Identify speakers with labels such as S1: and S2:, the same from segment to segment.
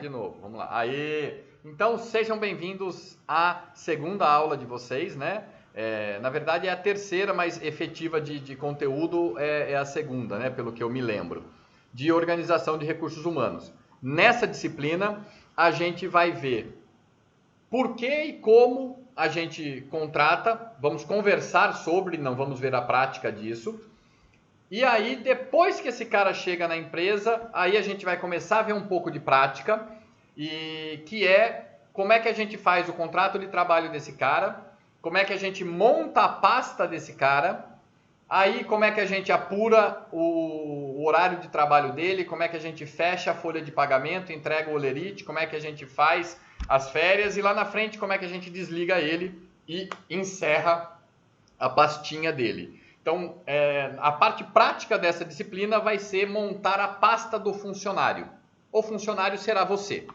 S1: De novo, vamos lá. Aí, então sejam bem-vindos à segunda aula de vocês, né? Na verdade é a terceira, mas efetiva de conteúdo é a segunda, né? Pelo que eu me lembro, de organização de recursos humanos. Nessa disciplina, a gente vai ver por que e como a gente contrata, vamos conversar sobre, não vamos ver a prática disso. E aí, depois que esse cara chega na empresa, aí a gente vai começar a ver um pouco de prática, e que é como é que a gente faz o contrato de trabalho desse cara, como é que a gente monta a pasta desse cara, aí como é que a gente apura o horário de trabalho dele, como é que a gente fecha a folha de pagamento, entrega o holerite, como é que a gente faz as férias, e lá na frente como é que a gente desliga ele e encerra a pastinha dele. Então, a parte prática dessa disciplina vai ser montar a pasta do funcionário. O funcionário será você.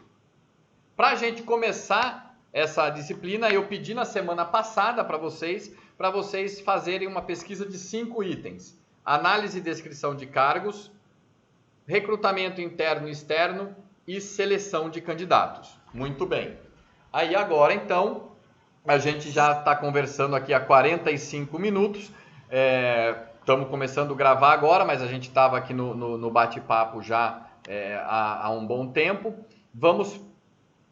S1: Para a gente começar essa disciplina, eu pedi na semana passada para vocês fazerem uma pesquisa de 5 itens. Análise e descrição de cargos, recrutamento interno e externo e seleção de candidatos. Muito bem. Aí agora, então, a gente já está conversando aqui há 45 minutos. Estamos começando a gravar agora, mas a gente estava aqui no bate-papo já há um bom tempo. Vamos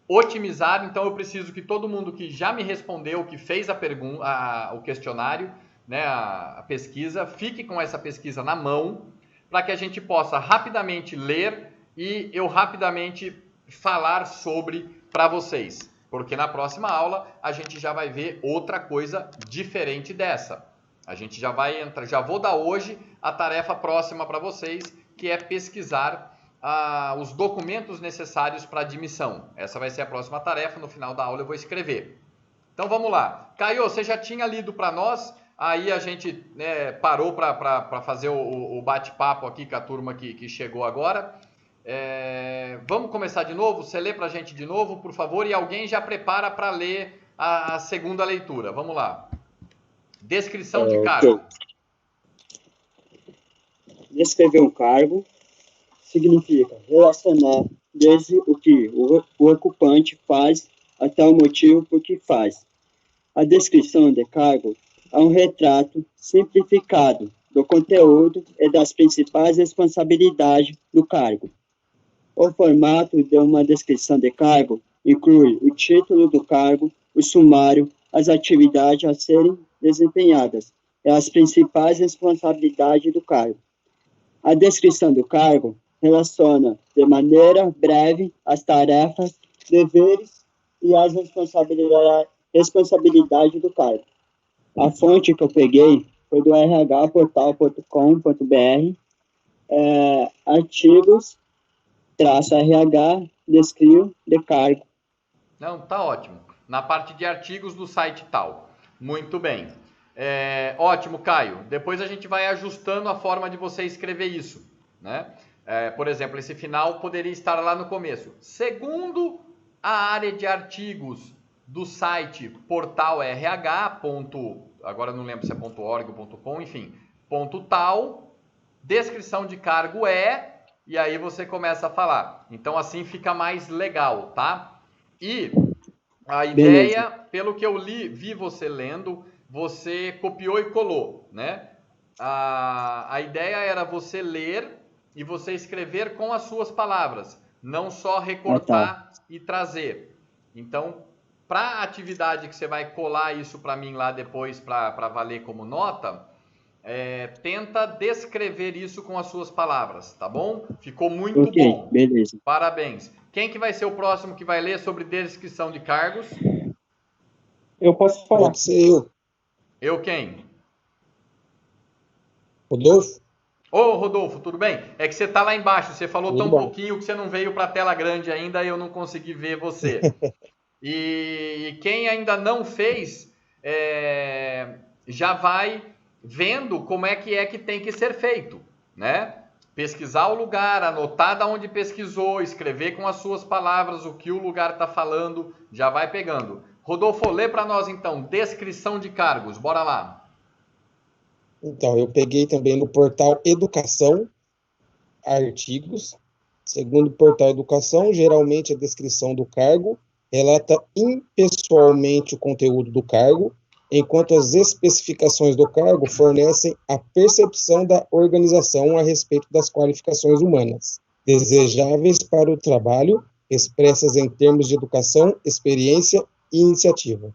S1: otimizar, então eu preciso que todo mundo que já me respondeu, que fez a pergunta, o questionário, né, a pesquisa, fique com essa pesquisa na mão, para que a gente possa rapidamente ler e eu rapidamente falar sobre para vocês. Porque na próxima aula a gente já vai ver outra coisa diferente dessa. A gente já vai entrar, já vou dar hoje a tarefa próxima para vocês, que é pesquisar os documentos necessários para admissão. Essa vai ser a próxima tarefa, no final da aula eu vou escrever. Então vamos lá. Caio, você já tinha lido para nós, aí a gente parou para fazer o bate-papo aqui com a turma que chegou agora. Vamos começar de novo? Você lê para a gente de novo, por favor, e alguém já prepara para ler a segunda leitura. Vamos lá. Descrição de cargo.
S2: Descrever um cargo significa relacionar desde o que o ocupante faz até o motivo por que faz. A descrição de cargo é um retrato simplificado do conteúdo e das principais responsabilidades do cargo. O formato de uma descrição de cargo inclui o título do cargo, o sumário, as atividades a serem desempenhadas e as principais responsabilidades do cargo. A descrição do cargo relaciona de maneira breve as tarefas, deveres e as responsabilidades do cargo. A fonte que eu peguei foi do rhportal.com.br, artigos-rh, descrio de cargo.
S1: Não, tá ótimo. Na parte de artigos do site tal. Muito bem. Ótimo, Caio. Depois a gente vai ajustando a forma de você escrever isso, né? Por exemplo, esse final poderia estar lá no começo. Segundo a área de artigos do site portal RH. Agora não lembro se é .org ou .com, enfim, .tal, descrição de cargo e aí você começa a falar. Então assim fica mais legal, tá? E a ideia, pelo que eu vi você lendo, você copiou e colou, né? A ideia era você ler e você escrever com as suas palavras, não só recortar e trazer. Então, para a atividade que você vai colar isso para mim lá depois para valer como nota, tenta descrever isso com as suas palavras, tá bom? Ficou muito bom.
S2: Beleza.
S1: Parabéns. Quem que vai ser o próximo que vai ler sobre descrição de cargos?
S3: Eu posso falar.
S4: Pode ser eu.
S1: Eu quem?
S4: Rodolfo?
S1: Ô, Rodolfo, tudo bem? É que você tá lá embaixo, você falou
S4: Tudo
S1: tão
S4: bom.
S1: pouquinho que você não veio para a tela grande ainda e eu não consegui ver você. E quem ainda não fez, já vai vendo como é que tem que ser feito, né? Pesquisar o lugar, anotar da onde pesquisou, escrever com as suas palavras o que o lugar está falando, já vai pegando. Rodolfo, lê para nós então, descrição de cargos, bora lá.
S4: Então, eu peguei também no portal Educação, artigos, Segundo o portal Educação, geralmente a descrição do cargo relata impessoalmente o conteúdo do cargo, enquanto as especificações do cargo fornecem a percepção da organização a respeito das qualificações humanas, desejáveis para o trabalho, expressas em termos de educação, experiência e iniciativa.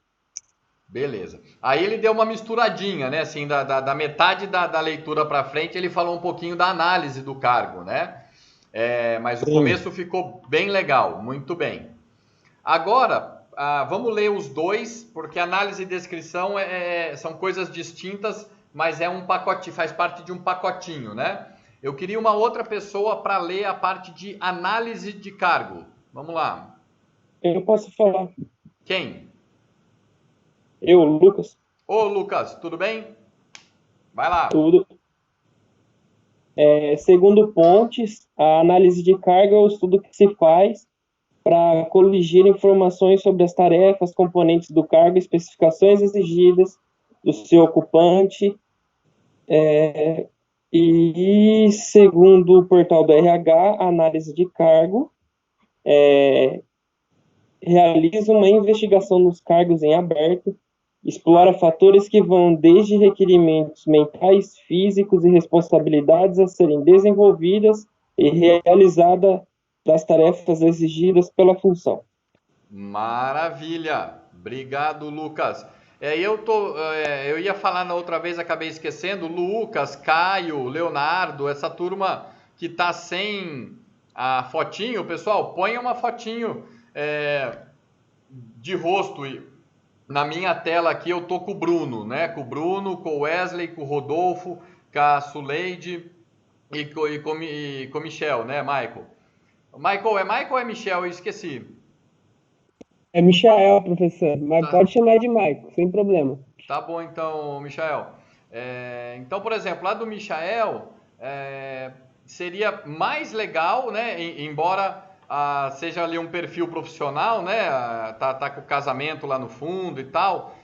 S1: Beleza. Aí ele deu uma misturadinha, né? Assim, da metade da leitura para frente, ele falou um pouquinho da análise do cargo, né? Mas o começo ficou bem legal, muito bem. Agora, vamos ler os dois, porque análise e descrição são coisas distintas, mas é um pacote, faz parte de um pacotinho, né? Eu queria uma outra pessoa para ler a parte de análise de cargo. Vamos lá.
S3: Eu posso falar.
S1: Quem?
S3: Eu, Lucas.
S1: Ô, Lucas, tudo bem? Vai lá.
S3: Tudo. Segundo Pontes, a análise de carga é o estudo que se faz para coligir informações sobre as tarefas, componentes do cargo, especificações exigidas do seu ocupante. E segundo o portal do RH, a análise de cargo realiza uma investigação nos cargos em aberto, explora fatores que vão desde requerimentos mentais, físicos e responsabilidades a serem desenvolvidas e realizadas das tarefas exigidas pela função.
S1: Maravilha! Obrigado, Lucas. Eu ia falar na outra vez, acabei esquecendo. Lucas, Caio, Leonardo, essa turma que tá sem a fotinho, pessoal, põe uma fotinho de rosto. Na minha tela aqui eu tô com o Bruno, né? Com o Bruno, com o Wesley, com o Rodolfo, com a Suleide e com o Michel, né, Michael? Michael, é Michael ou é Michel? Eu esqueci.
S5: É Michael, professor, mas pode chamar de Michael, sem problema.
S1: Tá bom, então, Michael. Então, por exemplo, lá do Michael, seria mais legal, né? Embora seja ali um perfil profissional, né? Tá com o casamento lá no fundo e tal.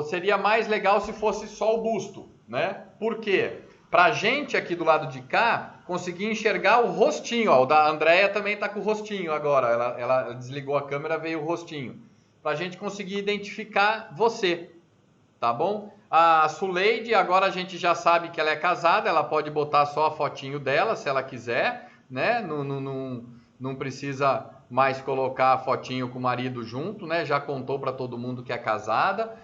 S1: Seria mais legal se fosse só o busto, né? Por quê? Pra gente aqui do lado de cá, conseguir enxergar o rostinho. Ó, o da Andréia também tá com o rostinho agora. Ela desligou a câmera, veio o rostinho. Pra gente conseguir identificar você, tá bom? A Suleide, agora a gente já sabe que ela é casada, ela pode botar só a fotinho dela, se ela quiser, né? Não precisa mais colocar a fotinho com o marido junto, né? Já contou para todo mundo que é casada.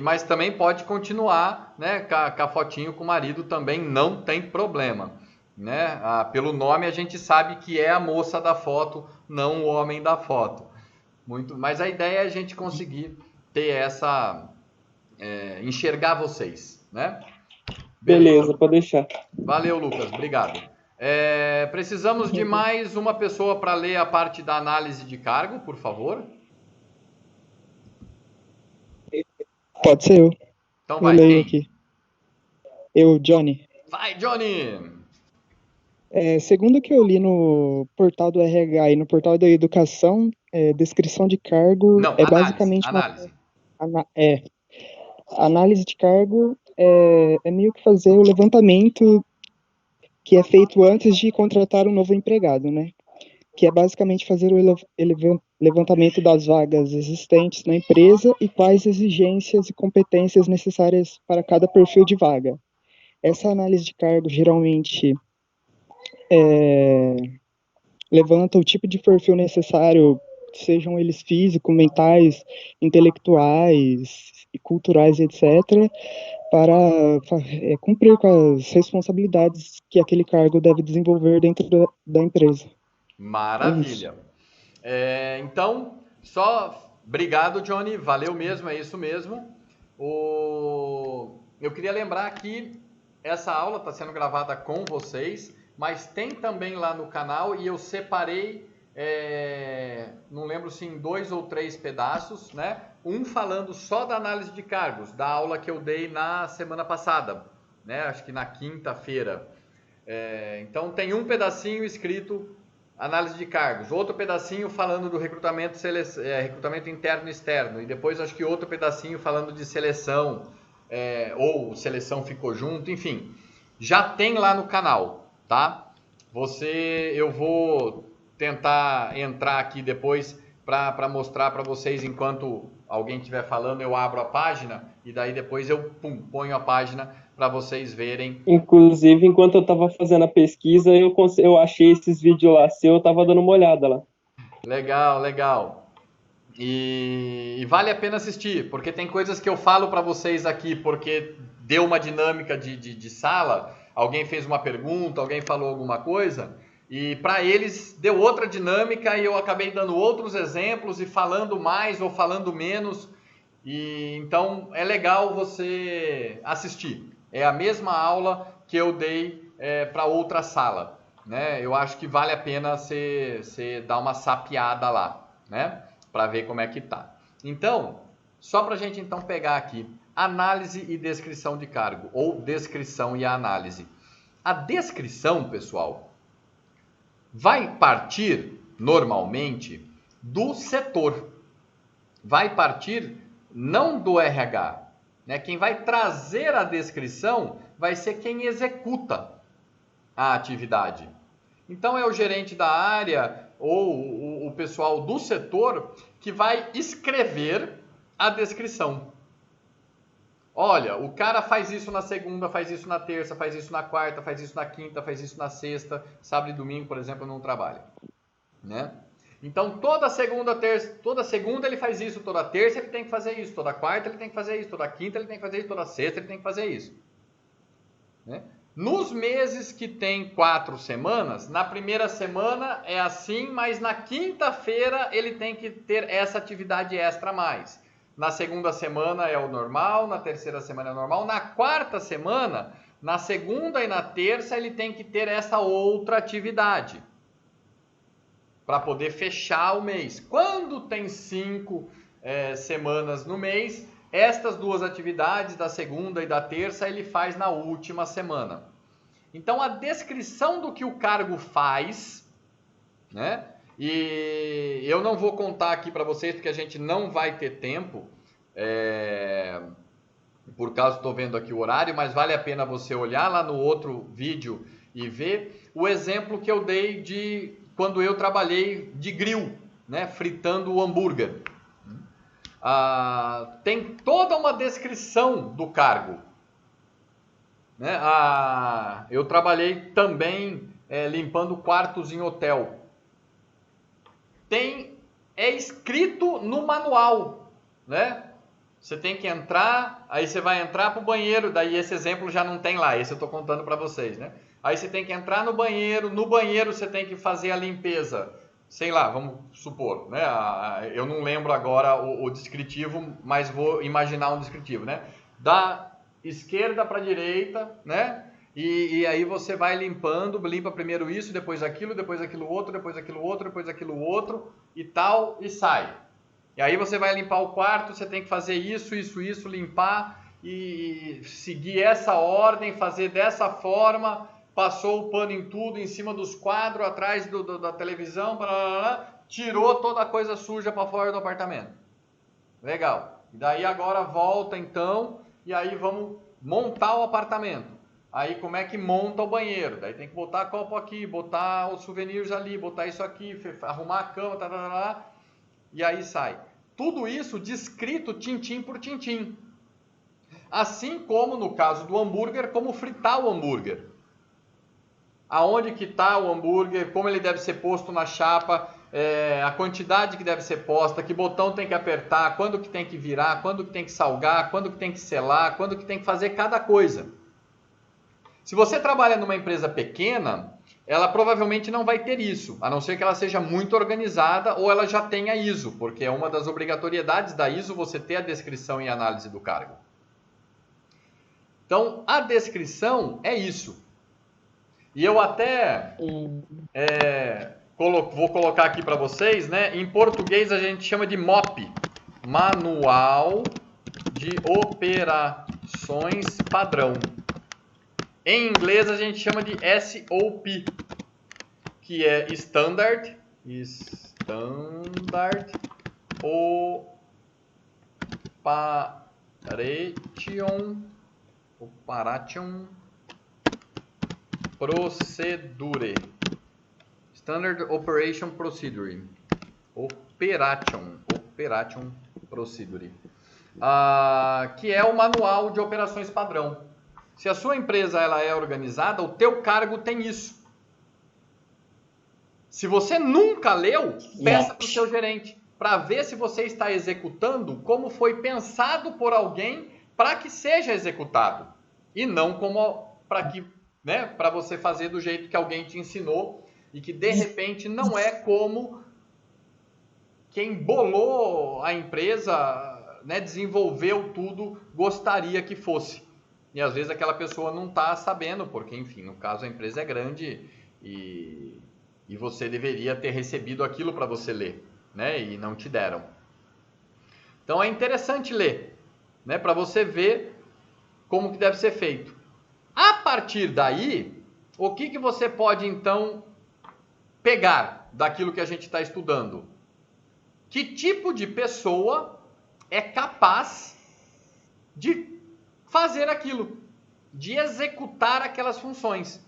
S1: Mas também pode continuar, né? Com a fotinho com o marido também não tem problema, né? Pelo nome a gente sabe que é a moça da foto, não o homem da foto. Mas a ideia é a gente conseguir ter essa... enxergar vocês, né?
S3: Beleza, pode deixar.
S1: Valeu, Lucas, obrigado. Precisamos de mais uma pessoa para ler a parte da análise de cargo, por favor.
S6: Pode ser eu.
S1: Então vai,
S6: eu leio
S1: quem?
S6: aqui. Eu, Johnny.
S1: Vai, Johnny!
S6: Segundo o que eu li no portal do RH e no portal da Educação, descrição de cargo
S1: Não,
S6: é basicamente
S1: análise.
S6: Análise de cargo é meio que fazer o levantamento que é feito antes de contratar um novo empregado, né? Que é basicamente fazer o levantamento das vagas existentes na empresa e quais exigências e competências necessárias para cada perfil de vaga. Essa análise de cargo geralmente levanta o tipo de perfil necessário, sejam eles físicos, mentais, intelectuais, culturais, etc., para cumprir com as responsabilidades que aquele cargo deve desenvolver dentro da empresa.
S1: Maravilha. Então, obrigado, Johnny, valeu mesmo, é isso mesmo. Eu queria lembrar que essa aula está sendo gravada com vocês, mas tem também lá no canal e eu separei, não lembro se em 2 ou 3 pedaços, né? Um falando só da análise de cargos, da aula que eu dei na semana passada, né? Acho que na quinta-feira. Então tem um pedacinho escrito análise de cargos, outro pedacinho falando do recrutamento interno e externo, e depois acho que outro pedacinho falando de seleção, ou seleção ficou junto, enfim. Já tem lá no canal, tá? eu vou tentar entrar aqui depois para mostrar para vocês, enquanto alguém estiver falando, eu abro a página e daí depois eu ponho a página para vocês verem.
S3: Inclusive, enquanto eu estava fazendo a pesquisa, eu achei esses vídeos lá seu, eu estava dando uma olhada lá.
S1: Legal, legal. E vale a pena assistir, porque tem coisas que eu falo para vocês aqui, porque deu uma dinâmica de sala, alguém fez uma pergunta, alguém falou alguma coisa, e para eles deu outra dinâmica e eu acabei dando outros exemplos e falando mais ou falando menos. E então é legal você assistir. É a mesma aula que eu dei para outra sala, né? Eu acho que vale a pena você dar uma sapiada lá, né? Para ver como é que tá. Então, só para a gente então pegar aqui, análise e descrição de cargo, ou descrição e análise. A descrição, pessoal, vai partir normalmente do setor. Vai partir não do RH, né? Quem vai trazer a descrição vai ser quem executa a atividade. Então é o gerente da área ou o pessoal do setor que vai escrever a descrição. Olha, o cara faz isso na segunda, faz isso na terça, faz isso na quarta, faz isso na quinta, faz isso na sexta, sábado e domingo, por exemplo, eu não trabalho, né? Então, toda segunda ele faz isso, toda terça ele tem que fazer isso, toda quarta ele tem que fazer isso, toda quinta ele tem que fazer isso, toda sexta ele tem que fazer isso, né? Nos meses que tem 4 semanas, na primeira semana é assim, mas na quinta-feira ele tem que ter essa atividade extra a mais. Na segunda semana é o normal, na terceira semana é o normal, na quarta semana, na segunda e na terça ele tem que ter essa outra atividade para poder fechar o mês. Quando tem 5 semanas no mês, estas 2 atividades, da segunda e da terça, ele faz na última semana. Então, a descrição do que o cargo faz, né? E eu não vou contar aqui para vocês, porque a gente não vai ter tempo, por causa, estou vendo aqui o horário, mas vale a pena você olhar lá no outro vídeo e ver o exemplo que eu dei de quando eu trabalhei de grill, né, fritando o hambúrguer. Tem toda uma descrição do cargo, né? Eu trabalhei também limpando quartos em hotel. É escrito no manual, né? Você tem que entrar, aí você vai entrar para o banheiro, daí esse exemplo já não tem lá, esse eu estou contando para vocês, né? Aí você tem que entrar no banheiro você tem que fazer a limpeza, sei lá, vamos supor, né? Eu não lembro agora o descritivo, mas vou imaginar um descritivo, né? Da esquerda para a direita, né? E aí você vai limpando, limpa primeiro isso, depois aquilo outro, depois aquilo outro, depois aquilo outro e tal, e sai. E aí você vai limpar o quarto, você tem que fazer isso, limpar e seguir essa ordem, fazer dessa forma, passou o pano em tudo, em cima dos quadros, atrás da televisão, tirou toda a coisa suja para fora do apartamento. Legal. E daí agora volta então, e aí vamos montar o apartamento. Aí como é que monta o banheiro? Daí tem que botar copo aqui, botar os souvenirs ali, botar isso aqui, arrumar a cama, e aí sai. Tudo isso descrito tintim por tintim. Assim como no caso do hambúrguer, como fritar o hambúrguer. Aonde que está o hambúrguer, como ele deve ser posto na chapa, a quantidade que deve ser posta, que botão tem que apertar, quando que tem que virar, quando que tem que salgar, quando que tem que selar, quando que tem que fazer cada coisa. Se você trabalha numa empresa pequena, ela provavelmente não vai ter isso, a não ser que ela seja muito organizada ou ela já tenha ISO, porque é uma das obrigatoriedades da ISO você ter a descrição e análise do cargo. Então, a descrição é isso. E eu até vou colocar aqui para vocês, né? Em português a gente chama de MOP, Manual de Operações Padrão. Em inglês a gente chama de SOP, que é Standard Operation Procedure. Standard Operation Procedure. Operation Procedure. Que é o manual de operações padrão. Se a sua empresa ela é organizada, o teu cargo tem isso. Se você nunca leu, peça para o seu gerente, para ver se você está executando como foi pensado por alguém para que seja executado. E não como para você fazer do jeito que alguém te ensinou e que de repente não é como quem bolou a empresa, né, desenvolveu tudo, gostaria que fosse. E às vezes aquela pessoa não está sabendo, porque, enfim, no caso a empresa é grande e você deveria ter recebido aquilo para você ler, né? E não te deram. Então é interessante ler, né? Para você ver como que deve ser feito. A partir daí, o que você pode então pegar daquilo que a gente está estudando? Que tipo de pessoa é capaz de fazer aquilo, de executar aquelas funções?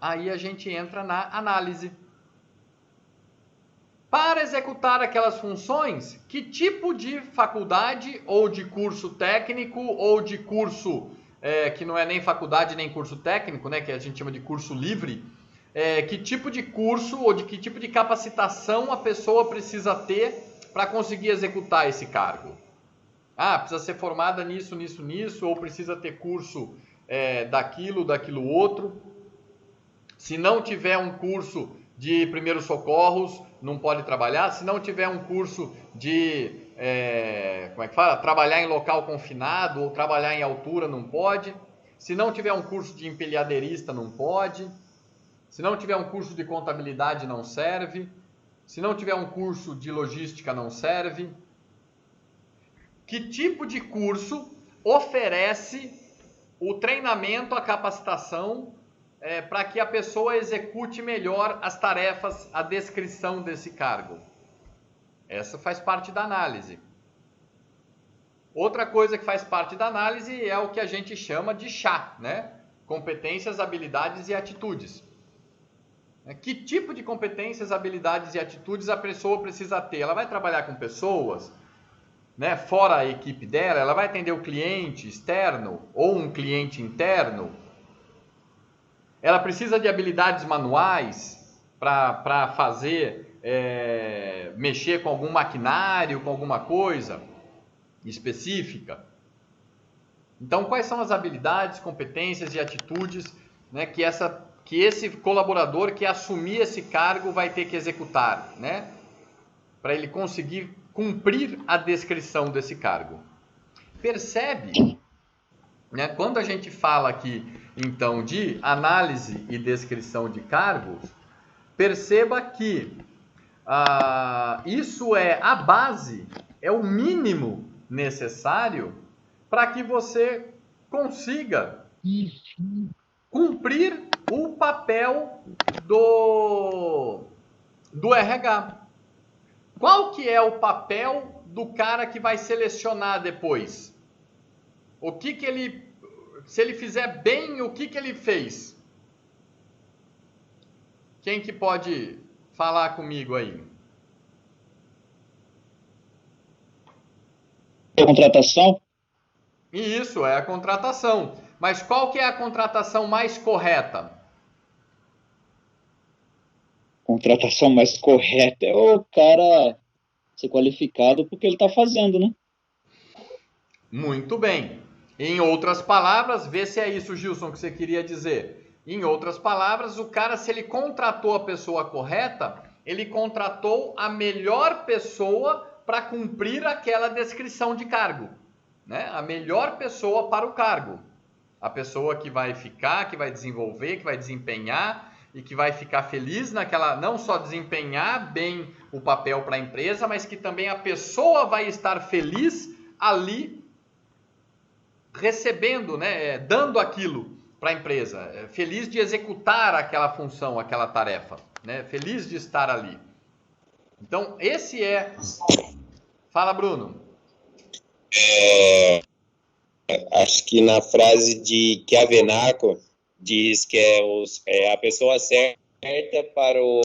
S1: Aí a gente entra na análise. Para executar aquelas funções, que tipo de faculdade ou de curso técnico ou de curso que não é nem faculdade nem curso técnico, né, que a gente chama de curso livre, que tipo de curso ou de que tipo de capacitação a pessoa precisa ter para conseguir executar esse cargo? Precisa ser formada nisso, ou precisa ter curso daquilo outro. Se não tiver um curso de primeiros socorros, não pode trabalhar. Se não tiver um curso de, trabalhar em local confinado ou trabalhar em altura, não pode. Se não tiver um curso de empilhadeirista, não pode. Se não tiver um curso de contabilidade, não serve. Se não tiver um curso de logística, não serve. Que tipo de curso oferece o treinamento, a capacitação para que a pessoa execute melhor as tarefas, a descrição desse cargo? Essa faz parte da análise. Outra coisa que faz parte da análise é o que a gente chama de CHA, né? Competências, habilidades e atitudes. Que tipo de competências, habilidades e atitudes a pessoa precisa ter? Ela vai trabalhar com pessoas, né, fora a equipe dela? Ela vai atender o cliente externo ou um cliente interno? Ela precisa de habilidades manuais para fazer, mexer com algum maquinário, com alguma coisa específica? Então, quais são as habilidades, competências e atitudes, né, que esse colaborador que assumir esse cargo vai ter que executar, né, para ele conseguir cumprir a descrição desse cargo? Percebe, né, quando a gente fala aqui, então, de análise e descrição de cargos, perceba que isso é a base, é o mínimo necessário para que você consiga cumprir o papel do RH. Qual que é o papel do cara que vai selecionar depois? Se ele fizer bem, o que ele fez? Quem que pode falar comigo aí?
S2: Contratação?
S1: Isso, é a contratação. Mas qual que é a contratação mais correta?
S2: Contratação mais correta é o cara ser qualificado porque ele está fazendo, né?
S1: Muito bem. Em outras palavras, vê se é isso, Gilson, que você queria dizer. Em outras palavras, o cara, se ele contratou a pessoa correta, ele contratou a melhor pessoa para cumprir aquela descrição de cargo, né? A melhor pessoa para o cargo. A pessoa que vai ficar, que vai desenvolver, que vai desempenhar e que vai ficar feliz naquela, não só desempenhar bem o papel para a empresa, mas que também a pessoa vai estar feliz ali recebendo, né, dando aquilo para a empresa, feliz de executar aquela função, aquela tarefa, né, feliz de estar ali. Então, esse é... Fala, Bruno.
S7: Acho que na frase de Chiavenaco diz que é a pessoa certa certa para o...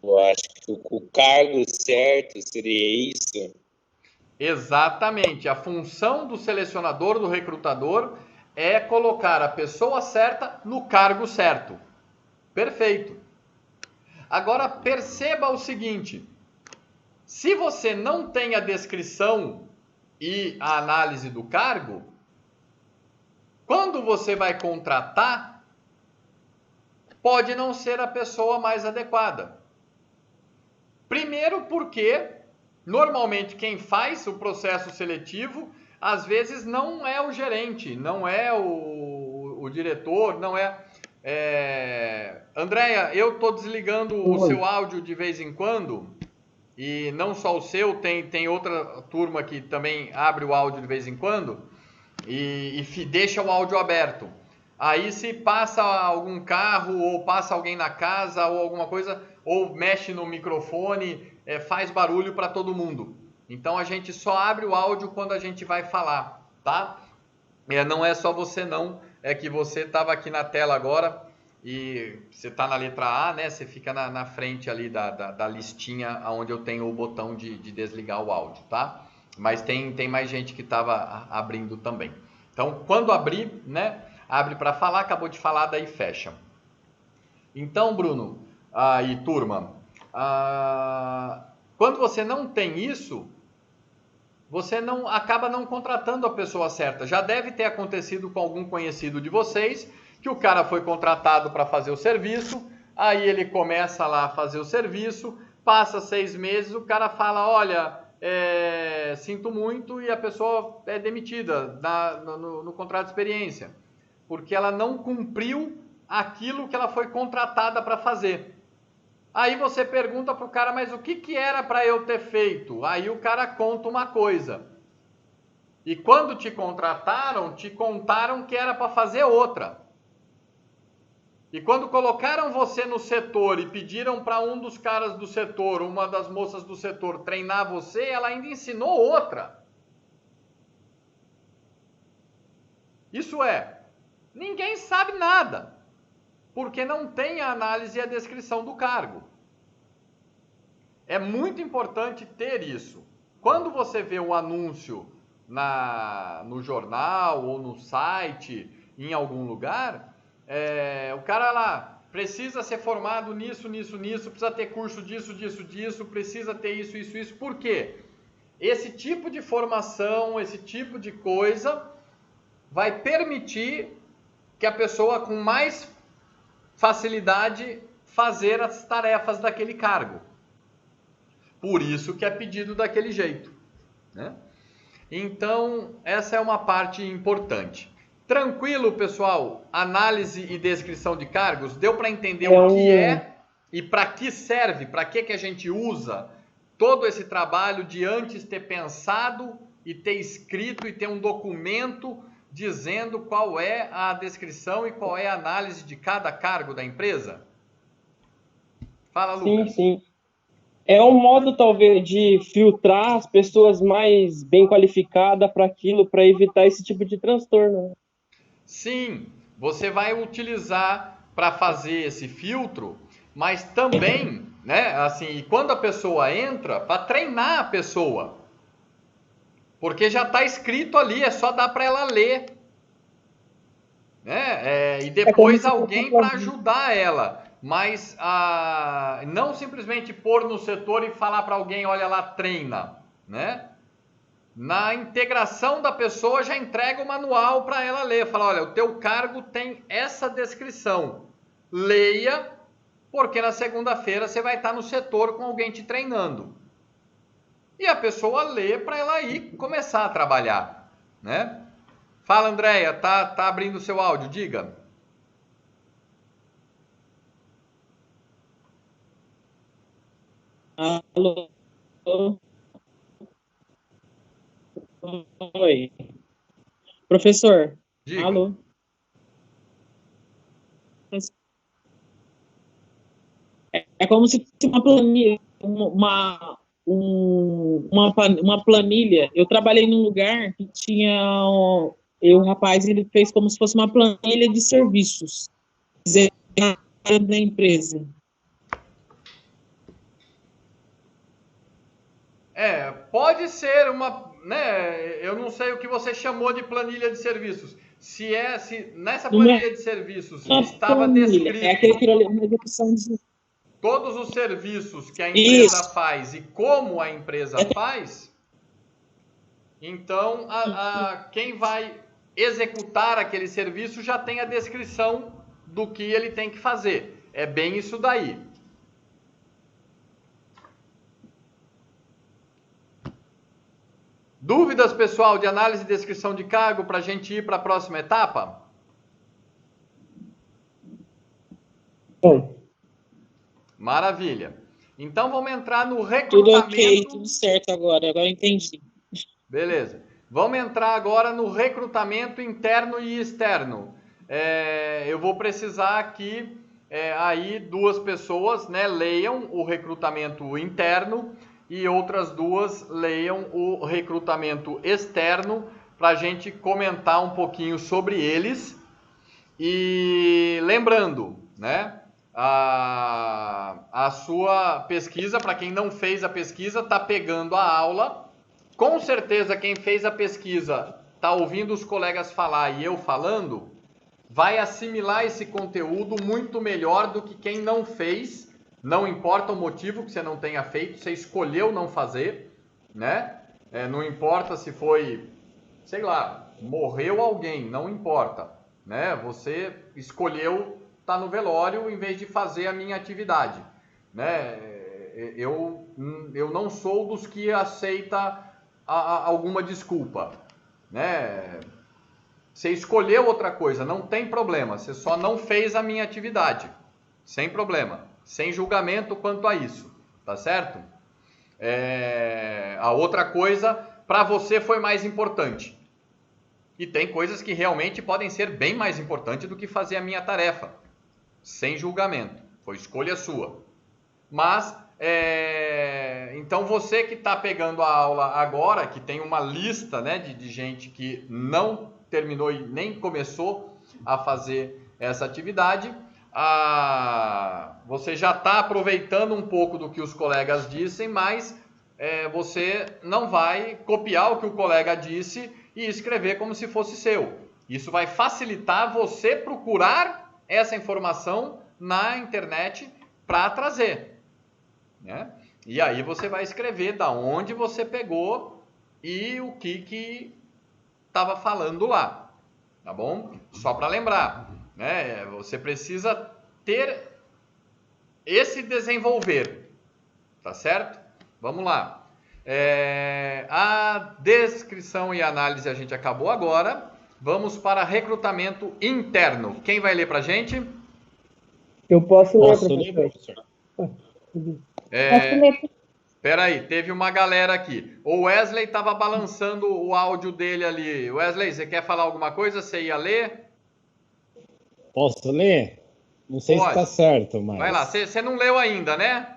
S7: Eu acho que o cargo certo seria isso.
S1: Exatamente. A função do selecionador, do recrutador, é colocar a pessoa certa no cargo certo. Perfeito. Agora perceba o seguinte: se você não tem a descrição e a análise do cargo, quando você vai contratar, pode não ser a pessoa mais adequada. Primeiro porque, normalmente, quem faz o processo seletivo, às vezes não é o gerente, não é o diretor, não é... Andréia, eu estou desligando o seu áudio de vez em quando, e não só o seu, tem outra turma que também abre o áudio de vez em quando, e deixa o áudio aberto. Aí se passa algum carro, ou passa alguém na casa, ou alguma coisa, ou mexe no microfone, faz barulho para todo mundo. Então a gente só abre o áudio quando a gente vai falar, tá? Não é só você não, é que você estava aqui na tela agora, e você está na letra A, né? Você fica na frente ali da listinha onde eu tenho o botão de desligar o áudio, tá? Mas tem mais gente que estava abrindo também. Então, quando abrir, né? Abre para falar, acabou de falar, daí fecha. Então, Bruno e turma, quando você não tem isso, você acaba não contratando a pessoa certa. Já deve ter acontecido com algum conhecido de vocês, que o cara foi contratado para fazer o serviço, aí ele começa lá a fazer o serviço, passa 6 meses, o cara fala, olha, sinto muito, e a pessoa é demitida no contrato de experiência, porque ela não cumpriu aquilo que ela foi contratada para fazer. Aí você pergunta para o cara, mas o que era para eu ter feito? Aí o cara conta uma coisa. E quando te contrataram, te contaram que era para fazer outra. E quando colocaram você no setor e pediram para um dos caras do setor, uma das moças do setor, treinar você, ela ainda ensinou outra. Isso ninguém sabe nada, porque não tem a análise e a descrição do cargo. É muito importante ter isso. Quando você vê um anúncio no jornal ou no site, em algum lugar, o cara lá precisa ser formado nisso, precisa ter curso disso, precisa ter isso. Por quê? Esse tipo de formação, esse tipo de coisa vai permitir que a pessoa com mais facilidade fazer as tarefas daquele cargo. Por isso que é pedido daquele jeito, né? Então, essa é uma parte importante. Tranquilo, pessoal? Análise e descrição de cargos? Deu para entender o que é e para que serve? Para que a gente usa todo esse trabalho de antes ter pensado e ter escrito e ter um documento dizendo qual é a descrição e qual é a análise de cada cargo da empresa? Fala, Lucas.
S3: Sim. É um modo, talvez, de filtrar as pessoas mais bem qualificadas para aquilo, para evitar esse tipo de transtorno.
S1: Sim, você vai utilizar para fazer esse filtro, mas também, né, assim, quando a pessoa entra, para treinar a pessoa. Porque já está escrito ali, é só dar para ela ler. Né? E depois alguém para ajudar ela. Mas não simplesmente pôr no setor e falar para alguém, olha lá, treina. Né? Na integração da pessoa já entrega o manual para ela ler. Fala, olha, o teu cargo tem essa descrição. Leia, porque na segunda-feira você vai estar no setor com alguém te treinando. E a pessoa lê para ela ir começar a trabalhar, né? Fala, Andréia, tá abrindo o seu áudio, diga.
S3: Alô? Oi. Professor?
S1: Diga.
S3: Alô? É como se fosse uma planilha, uma planilha. Eu trabalhei num lugar que tinha... O rapaz, ele fez como se fosse uma planilha de serviços.
S8: fora da empresa.
S1: Pode ser uma, né? Eu não sei o que você chamou de planilha de serviços. Se nessa planilha de serviços estava descrito
S8: Uma execução de...
S1: todos os serviços que a empresa faz e como a empresa faz, então quem vai executar aquele serviço já tem a descrição do que ele tem que fazer. É bem isso daí. Dúvidas, pessoal, de análise e descrição de cargo para a gente ir para a próxima etapa?
S5: Bom,
S1: Maravilha. Então vamos entrar no
S8: Tudo
S1: recrutamento.
S8: ok, tudo certo agora entendi.
S1: Beleza. Vamos entrar agora no recrutamento interno e externo. Eu vou precisar aqui, aí 2 pessoas, né, leiam o recrutamento interno e outras 2 leiam o recrutamento externo para a gente comentar um pouquinho sobre eles. E lembrando, né, a sua pesquisa, para quem não fez a pesquisa, está pegando a aula. Com certeza quem fez a pesquisa está ouvindo os colegas falar e eu falando, vai assimilar esse conteúdo muito melhor do que quem não fez. Não importa o motivo que você não tenha feito, você escolheu não fazer, né? Não importa se foi, sei lá, morreu alguém, não importa, né? Você escolheu estar no velório em vez de fazer a minha atividade, né? Eu não sou dos que aceita alguma desculpa, né? Você escolheu outra coisa, não tem problema, você só não fez a minha atividade, sem problema. Sem julgamento quanto a isso, tá certo? A outra coisa, para você foi mais importante. E tem coisas que realmente podem ser bem mais importantes do que fazer a minha tarefa. Sem julgamento, foi escolha sua. Mas, então você que está pegando a aula agora, que tem uma lista, né, de gente que não terminou e nem começou a fazer essa atividade, você já está aproveitando um pouco do que os colegas dissem, mas você não vai copiar o que o colega disse e escrever como se fosse seu. Isso vai facilitar você procurar essa informação na internet para trazer, né? E aí você vai escrever da onde você pegou e o que estava falando lá, tá bom? Só para lembrar, né? Você precisa ter esse desenvolver, tá certo? Vamos lá. A descrição e análise a gente acabou agora. Vamos para recrutamento interno. Quem vai ler para a gente?
S5: eu posso ler,
S7: Posso ler,
S5: professor?
S7: professor?
S1: Espera aí, teve uma galera aqui. O Wesley estava balançando o áudio dele ali. Wesley, você quer falar alguma coisa? Você ia ler?
S4: Posso ler? Não sei se
S1: Pode.
S4: está certo, mas...
S1: Vai lá, você não leu ainda, né?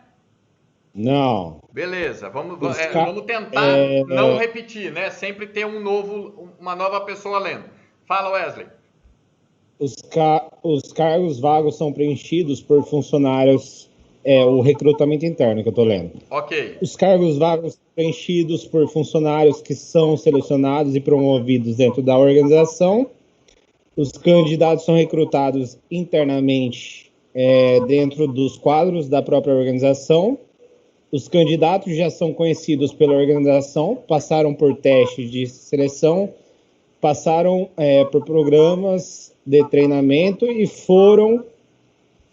S4: Não.
S1: Beleza, vamos
S4: Os
S1: tentar não repetir, né? Sempre ter uma nova pessoa lendo. Fala, Wesley.
S4: Os cargos vagos são preenchidos por funcionários, o recrutamento interno que eu estou lendo.
S1: Ok.
S4: Os cargos vagos são preenchidos por funcionários que são selecionados e promovidos dentro da organização. Os candidatos são recrutados internamente dentro dos quadros da própria organização. Os candidatos já são conhecidos pela organização, passaram por testes de seleção, passaram por programas de treinamento e foram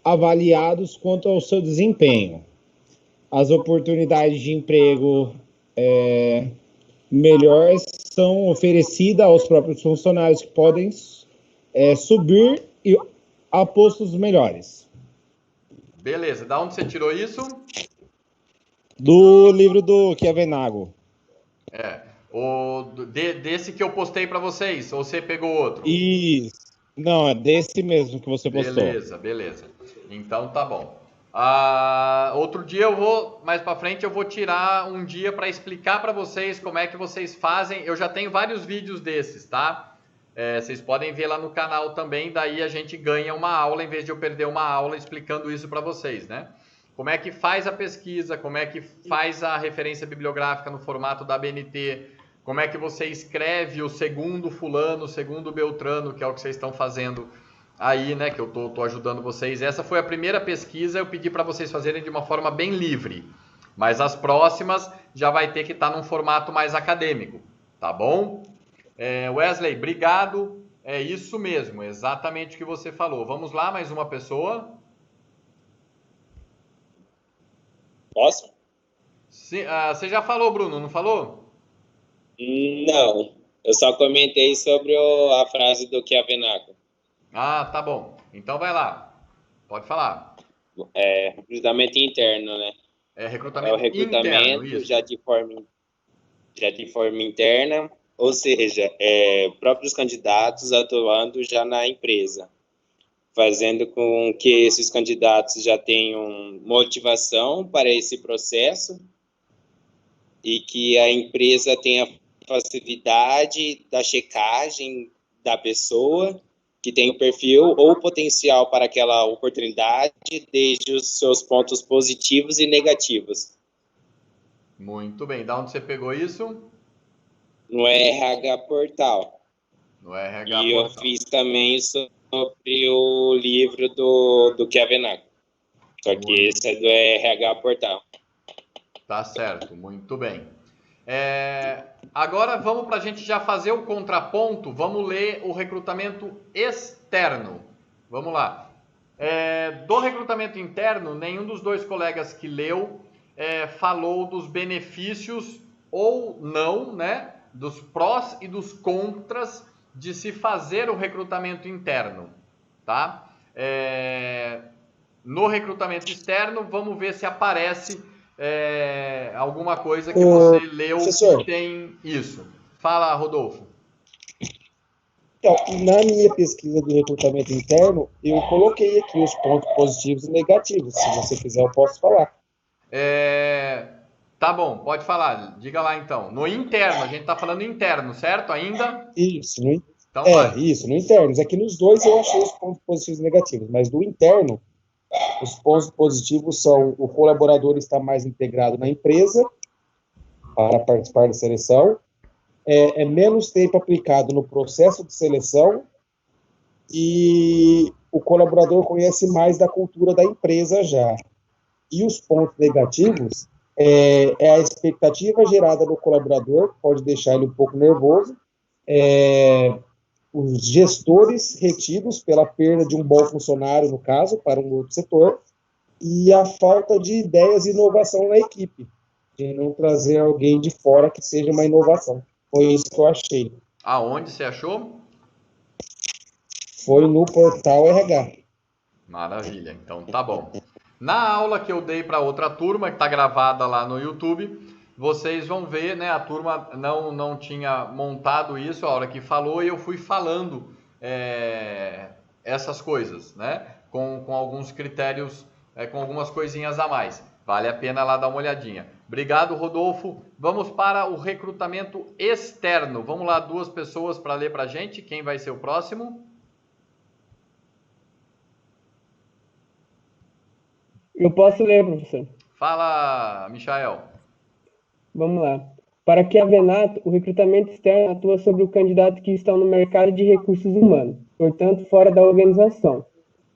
S4: avaliados quanto ao seu desempenho. As oportunidades de emprego melhores são oferecidas aos próprios funcionários que podem subir a postos melhores.
S1: Beleza, da onde você tirou isso?
S4: Do livro do Chiavenago.
S1: Desse que eu postei para vocês, ou você pegou outro?
S4: Isso. Não, é desse mesmo que você postou.
S1: Beleza. Então tá bom. Outro dia mais para frente eu vou tirar um dia para explicar para vocês como é que vocês fazem. Eu já tenho vários vídeos desses, tá? vocês podem ver lá no canal também, daí a gente ganha uma aula, em vez de eu perder uma aula explicando isso para vocês, né? Como é que faz a pesquisa, como é que faz a referência bibliográfica no formato da ABNT, como é que você escreve o segundo fulano, o segundo Beltrano, que é o que vocês estão fazendo aí, né, que eu tô ajudando vocês. Essa foi a primeira pesquisa, eu pedi para vocês fazerem de uma forma bem livre, mas as próximas já vai ter que estar num formato mais acadêmico, tá bom? Wesley, obrigado, é isso mesmo, exatamente o que você falou. Vamos lá, mais uma pessoa.
S7: Posso?
S1: Sim, você já falou, Bruno, não falou?
S7: Não, eu só comentei sobre a frase do Chiavenaco.
S1: Ah, tá bom. Então vai lá. Pode falar.
S7: Recrutamento interno, né? É o
S1: Recrutamento
S7: recrutamento
S1: interno, isso.
S7: já de forma interna, ou seja, próprios candidatos atuando já na empresa, fazendo com que esses candidatos já tenham motivação para esse processo e que a empresa tenha facilidade da checagem da pessoa que tem o perfil ou potencial para aquela oportunidade, desde os seus pontos positivos e negativos.
S1: Muito bem. Da onde você pegou isso?
S7: No RH Portal.
S1: No RH
S7: e
S1: Portal.
S7: Eu fiz também sobre o livro do Chiavenaco. Só que esse é do RH Portal.
S1: Tá certo, muito bem. Agora vamos para a gente já fazer o contraponto, vamos ler o recrutamento externo. Vamos lá. Do recrutamento interno, nenhum dos dois colegas que leu falou dos benefícios ou não, né? Dos prós e dos contras de se fazer o recrutamento interno, tá? No recrutamento externo, vamos ver se aparece alguma coisa que você leu
S4: professor,
S1: que tem isso. Fala, Rodolfo.
S4: Então, na minha pesquisa do recrutamento interno, eu coloquei aqui os pontos positivos e negativos. Se você quiser, eu posso falar.
S1: Tá bom, pode falar. Diga lá então. No interno, a gente está falando interno, certo? Ainda?
S4: Isso,
S1: então,
S4: isso, no interno. Aqui nos dois eu achei os pontos positivos e negativos, mas do interno, os pontos positivos são o colaborador estar mais integrado na empresa para participar da seleção, menos tempo aplicado no processo de seleção e o colaborador conhece mais da cultura da empresa já. E os pontos negativos a expectativa gerada no colaborador, pode deixar ele um pouco nervoso, os gestores retidos pela perda de um bom funcionário, no caso, para um outro setor, e a falta de ideias e inovação na equipe, de não trazer alguém de fora que seja uma inovação. Foi isso que eu achei.
S1: Aonde você achou?
S4: Foi no portal RH.
S1: Maravilha, então tá bom. Na aula que eu dei para outra turma, que está gravada lá no YouTube, vocês vão ver, né? A turma não tinha montado isso a hora que falou e eu fui falando essas coisas, né? Com alguns critérios, com algumas coisinhas a mais. Vale a pena lá dar uma olhadinha. Obrigado, Rodolfo. Vamos para o recrutamento externo. Vamos lá, 2 pessoas para ler para a gente. Quem vai ser o próximo?
S5: Eu posso ler, professor.
S1: Fala, Michael.
S5: Vamos lá. Para Chiavenaco, o recrutamento externo atua sobre o candidato que está no mercado de recursos humanos, portanto, fora da organização.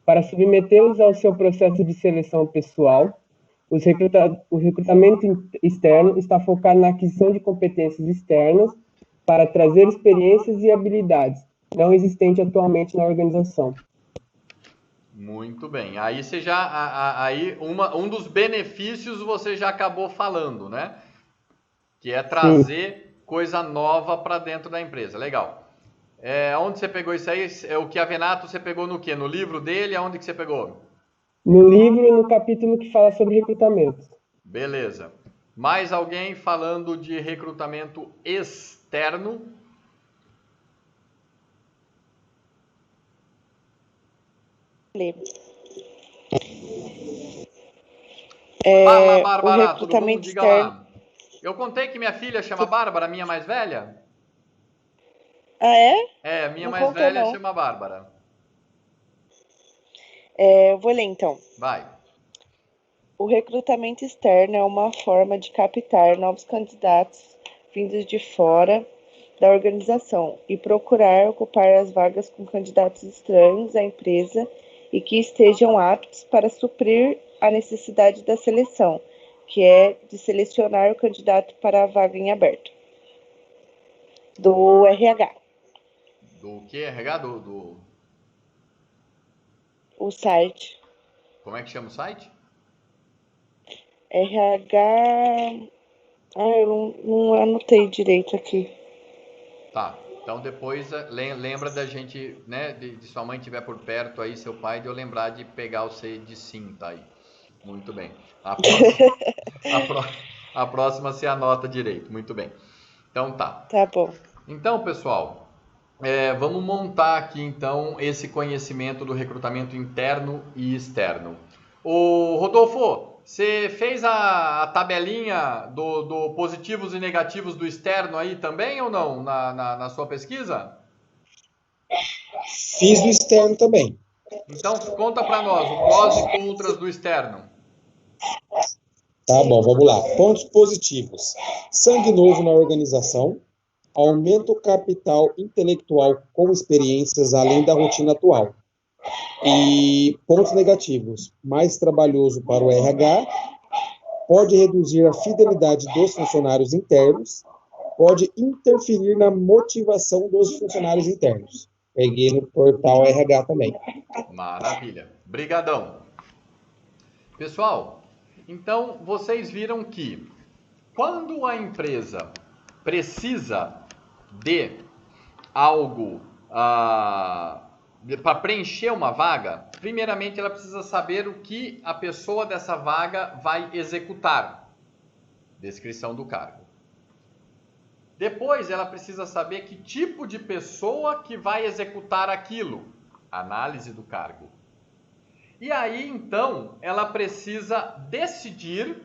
S5: Para submetê-los ao seu processo de seleção pessoal, o recrutamento externo está focado na aquisição de competências externas para trazer experiências e habilidades não existentes atualmente na organização.
S1: Muito bem. Aí você um dos benefícios você já acabou falando, né? Que é trazer coisa nova para dentro da empresa. Legal. Onde você pegou isso aí? O Chiavenaco você pegou no quê? No livro dele? Aonde que você pegou?
S5: No livro, no capítulo que fala sobre recrutamento.
S1: Beleza. Mais alguém falando de recrutamento externo? Fala, Bárbara, todo mundo diga lá. Eu contei que minha filha chama Bárbara, minha mais velha?
S9: Ah, é?
S1: É, a minha
S9: Não
S1: mais
S9: contou,
S1: velha
S9: não.
S1: chama Bárbara.
S9: Eu vou ler, então.
S1: Vai.
S9: O recrutamento externo é uma forma de captar novos candidatos vindos de fora da organização e procurar ocupar as vagas com candidatos estranhos à empresa e que estejam aptos para suprir a necessidade da seleção, que é de selecionar o candidato para a vaga em aberto. Do RH.
S1: Do que? RH?
S9: O site.
S1: Como é que chama o site?
S9: RH. Eu não anotei direito aqui.
S1: Tá. Então depois lembra da gente, né, de sua mãe estiver por perto aí, seu pai, de eu lembrar de pegar o C de sim, tá aí. Muito bem. A próxima se anota direito. Muito bem. Então tá.
S9: Tá bom.
S1: Então, pessoal, vamos montar aqui então esse conhecimento do recrutamento interno e externo. Ô, Rodolfo, você fez a tabelinha do positivos e negativos do externo aí também ou não na sua pesquisa?
S4: Fiz do externo também.
S1: Então conta para nós os prós e contras do externo.
S4: Tá bom, vamos lá. Pontos positivos. Sangue novo na organização. Aumenta o capital intelectual com experiências além da rotina atual. E pontos negativos. Mais trabalhoso para o RH. Pode reduzir a fidelidade dos funcionários internos. Pode interferir na motivação dos funcionários internos. Peguei no portal RH também.
S1: Maravilha. Brigadão. Pessoal, então vocês viram que quando a empresa precisa de algo para preencher uma vaga, primeiramente ela precisa saber o que a pessoa dessa vaga vai executar. Descrição do cargo. Depois ela precisa saber que tipo de pessoa que vai executar aquilo. Análise do cargo. E aí, então, ela precisa decidir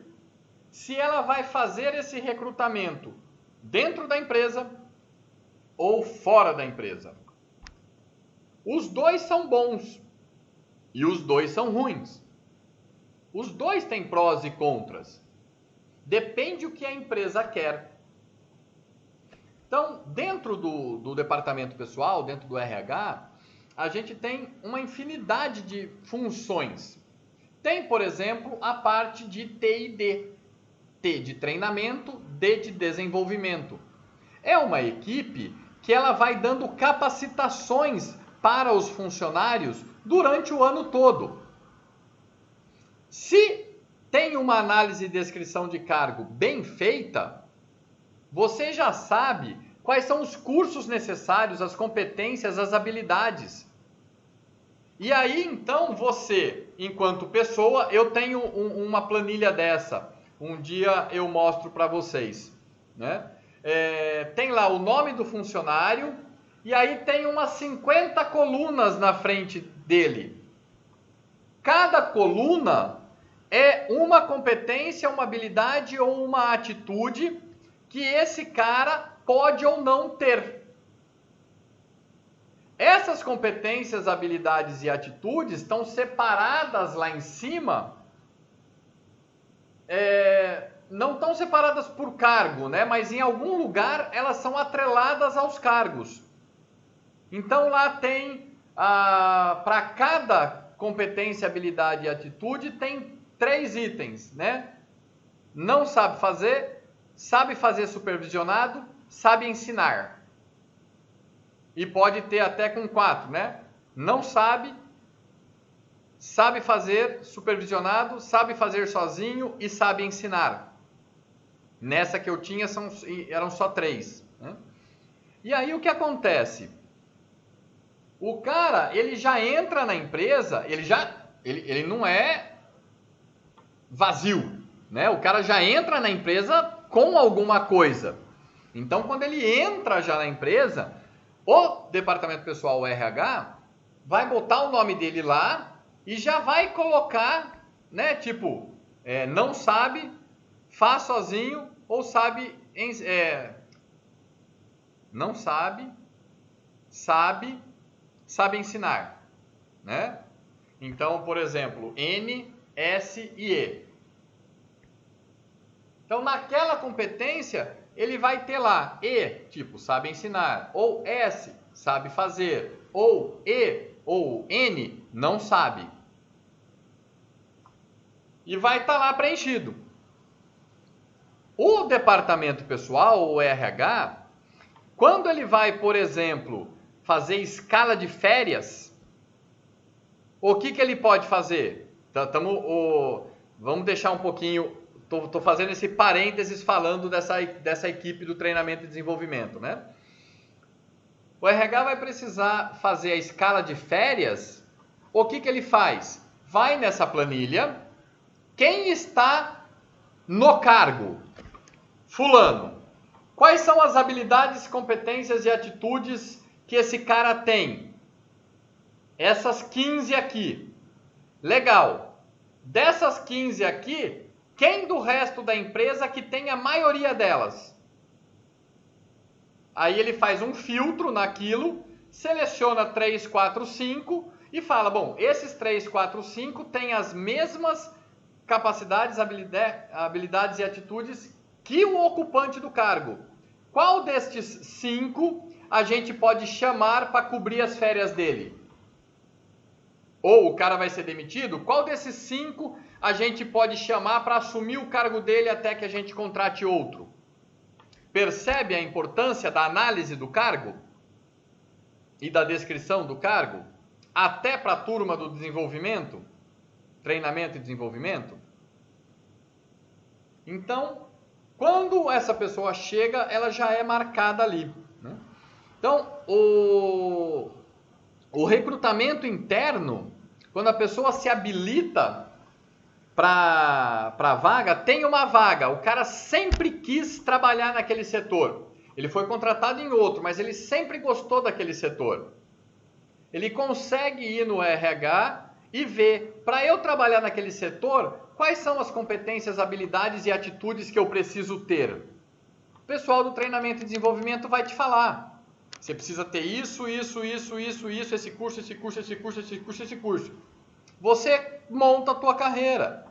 S1: se ela vai fazer esse recrutamento dentro da empresa ou fora da empresa. Os dois são bons e os dois são ruins. Os dois têm prós e contras. Depende o que a empresa quer. Então, dentro do departamento pessoal, dentro do RH, a gente tem uma infinidade de funções. Tem, por exemplo, a parte de T&D. T de treinamento, D de desenvolvimento. É uma equipe que ela vai dando capacitações para os funcionários durante o ano todo. Se tem uma análise e descrição de cargo bem feita, você já sabe quais são os cursos necessários, as competências, as habilidades. E aí, então, você, enquanto pessoa, eu tenho uma planilha dessa. Um dia eu mostro para vocês, né? Tem lá o nome do funcionário e aí tem umas 50 colunas na frente dele. Cada coluna é uma competência, uma habilidade ou uma atitude que esse cara pode ou não ter. Essas competências, habilidades e atitudes estão separadas lá em cima. Não estão separadas por cargo, né? Mas em algum lugar elas são atreladas aos cargos. Então lá tem, para cada competência, habilidade e atitude, tem 3 itens, né? Não sabe fazer supervisionado, sabe ensinar. E pode ter até com 4, né? Não sabe fazer supervisionado, sabe fazer sozinho e sabe ensinar. Nessa que eu tinha eram só 3. Né? E aí o que acontece? O cara, ele já entra na empresa, ele não é vazio, né? O cara já entra na empresa com alguma coisa. Então, quando ele entra já na empresa, o departamento pessoal, o RH, vai botar o nome dele lá e já vai colocar, né? Tipo, não sabe, faz sozinho ou sabe, não sabe, sabe ensinar, né? Então, por exemplo, N, S e E. Então, naquela competência, ele vai ter lá E, tipo, sabe ensinar, ou S, sabe fazer, ou E, ou N, não sabe. E vai estar lá preenchido. O departamento pessoal, o RH, quando ele vai, por exemplo, fazer escala de férias, o que ele pode fazer? Vamos deixar um pouquinho, estou fazendo esse parênteses falando dessa equipe do treinamento e desenvolvimento, né? O RH vai precisar fazer a escala de férias, o que ele faz? Vai nessa planilha, quem está no cargo? Fulano. Quais são as habilidades, competências e atitudes que esse cara tem? Essas 15 aqui. Legal. Dessas 15 aqui, quem do resto da empresa que tem a maioria delas? Aí ele faz um filtro naquilo, seleciona 3, 4, 5 e fala, bom, esses 3, 4, 5 têm as mesmas capacidades, habilidades e atitudes que o ocupante do cargo. Qual destes 5 a gente pode chamar para cobrir as férias dele? Ou o cara vai ser demitido? Qual desses 5 a gente pode chamar para assumir o cargo dele até que a gente contrate outro? Percebe a importância da análise do cargo? E da descrição do cargo? Até para a turma do desenvolvimento? Treinamento e desenvolvimento? Então, quando essa pessoa chega, ela já é marcada ali, né? Então, o recrutamento interno, quando a pessoa se habilita para a vaga, tem uma vaga, o cara sempre quis trabalhar naquele setor. Ele foi contratado em outro, mas ele sempre gostou daquele setor. Ele consegue ir no RH e ver, para eu trabalhar naquele setor, quais são as competências, habilidades e atitudes que eu preciso ter? O pessoal do treinamento e desenvolvimento vai te falar. Você precisa ter isso, esse curso. Você monta a tua carreira.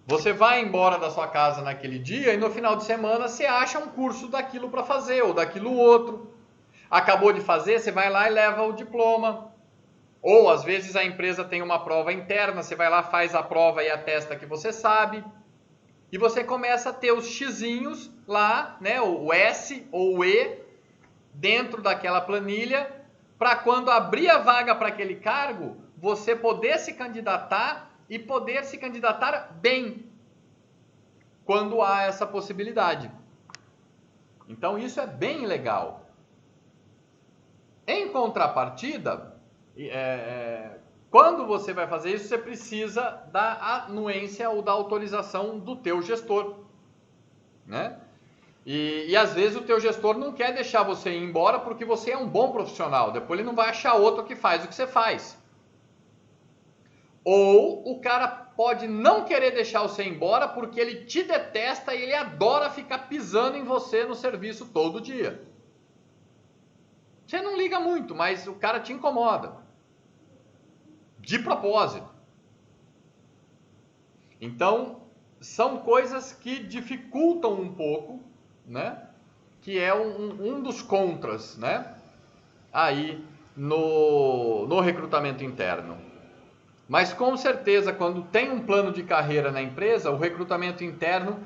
S1: Você vai embora da sua casa naquele dia e no final de semana você acha um curso daquilo para fazer ou daquilo outro. Acabou de fazer, você vai lá e leva o diploma. Ou às vezes a empresa tem uma prova interna, você vai lá, faz a prova e atesta que você sabe. E você começa a ter os xizinhos lá, né, o S ou o E, dentro daquela planilha, para quando abrir a vaga para aquele cargo, você poder se candidatar e poder se candidatar bem, quando há essa possibilidade. Então isso é bem legal. Em contrapartida, quando você vai fazer isso, você precisa da anuência ou da autorização do teu gestor, né? E às vezes o teu gestor não quer deixar você ir embora porque você é um bom profissional. Depois ele não vai achar outro que faz o que você faz. Ou o cara pode não querer deixar você ir embora porque ele te detesta e ele adora ficar pisando em você no serviço todo dia. Você não liga muito, mas o cara te incomoda. De propósito. Então, são coisas que dificultam um pouco, né? Que é um dos contras, né? Aí no recrutamento interno. Mas com certeza, quando tem um plano de carreira na empresa, o recrutamento interno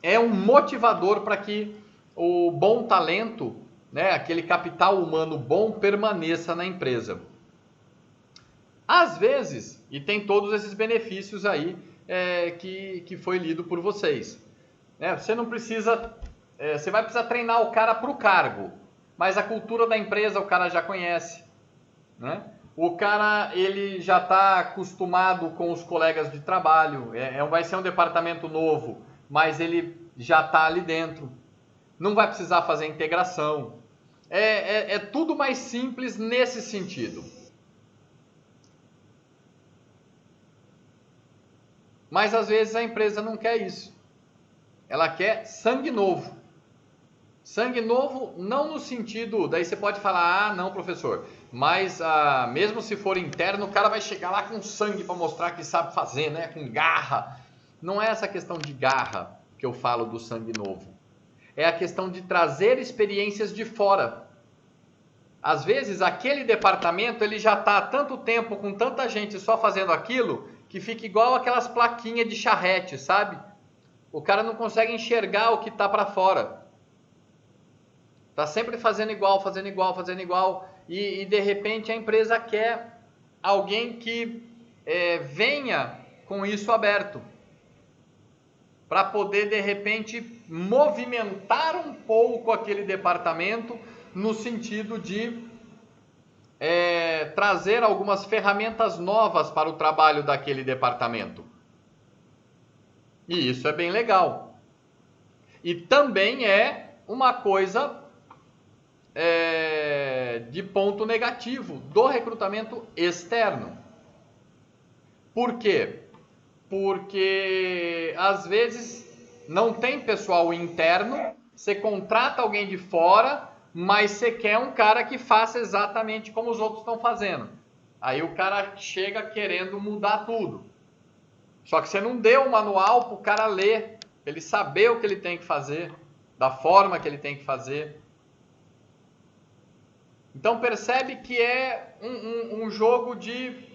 S1: é um motivador para que o bom talento, né, aquele capital humano bom, permaneça na empresa. Às vezes, e tem todos esses benefícios aí que foi lido por vocês. Você não precisa, você vai precisar treinar o cara para o cargo, mas a cultura da empresa o cara já conhece, né? O cara, ele já está acostumado com os colegas de trabalho, vai ser um departamento novo, mas ele já está ali dentro. Não vai precisar fazer integração. É tudo mais simples nesse sentido. Mas às vezes a empresa não quer isso. Ela quer sangue novo. Sangue novo, não no sentido, daí você pode falar, ah, não, professor, mas mesmo se for interno, o cara vai chegar lá com sangue para mostrar que sabe fazer, né, com garra. Não é essa questão de garra que eu falo do sangue novo. É a questão de trazer experiências de fora. Às vezes, aquele departamento, ele já está há tanto tempo com tanta gente só fazendo aquilo, que fica igual aquelas plaquinhas de charrete, sabe? O cara não consegue enxergar o que está para fora. Está sempre fazendo igual, fazendo igual, fazendo igual. E de repente a empresa quer alguém que venha com isso aberto. Para poder de repente movimentar um pouco aquele departamento no sentido de trazer algumas ferramentas novas para o trabalho daquele departamento. E isso é bem legal. E também é uma coisa de ponto negativo do recrutamento externo. Por quê? Porque às vezes não tem pessoal interno, você contrata alguém de fora, mas você quer um cara que faça exatamente como os outros estão fazendo. Aí o cara chega querendo mudar tudo. Só que você não deu o manual para o cara ler, ele saber o que ele tem que fazer, da forma que ele tem que fazer. Então percebe que é um jogo de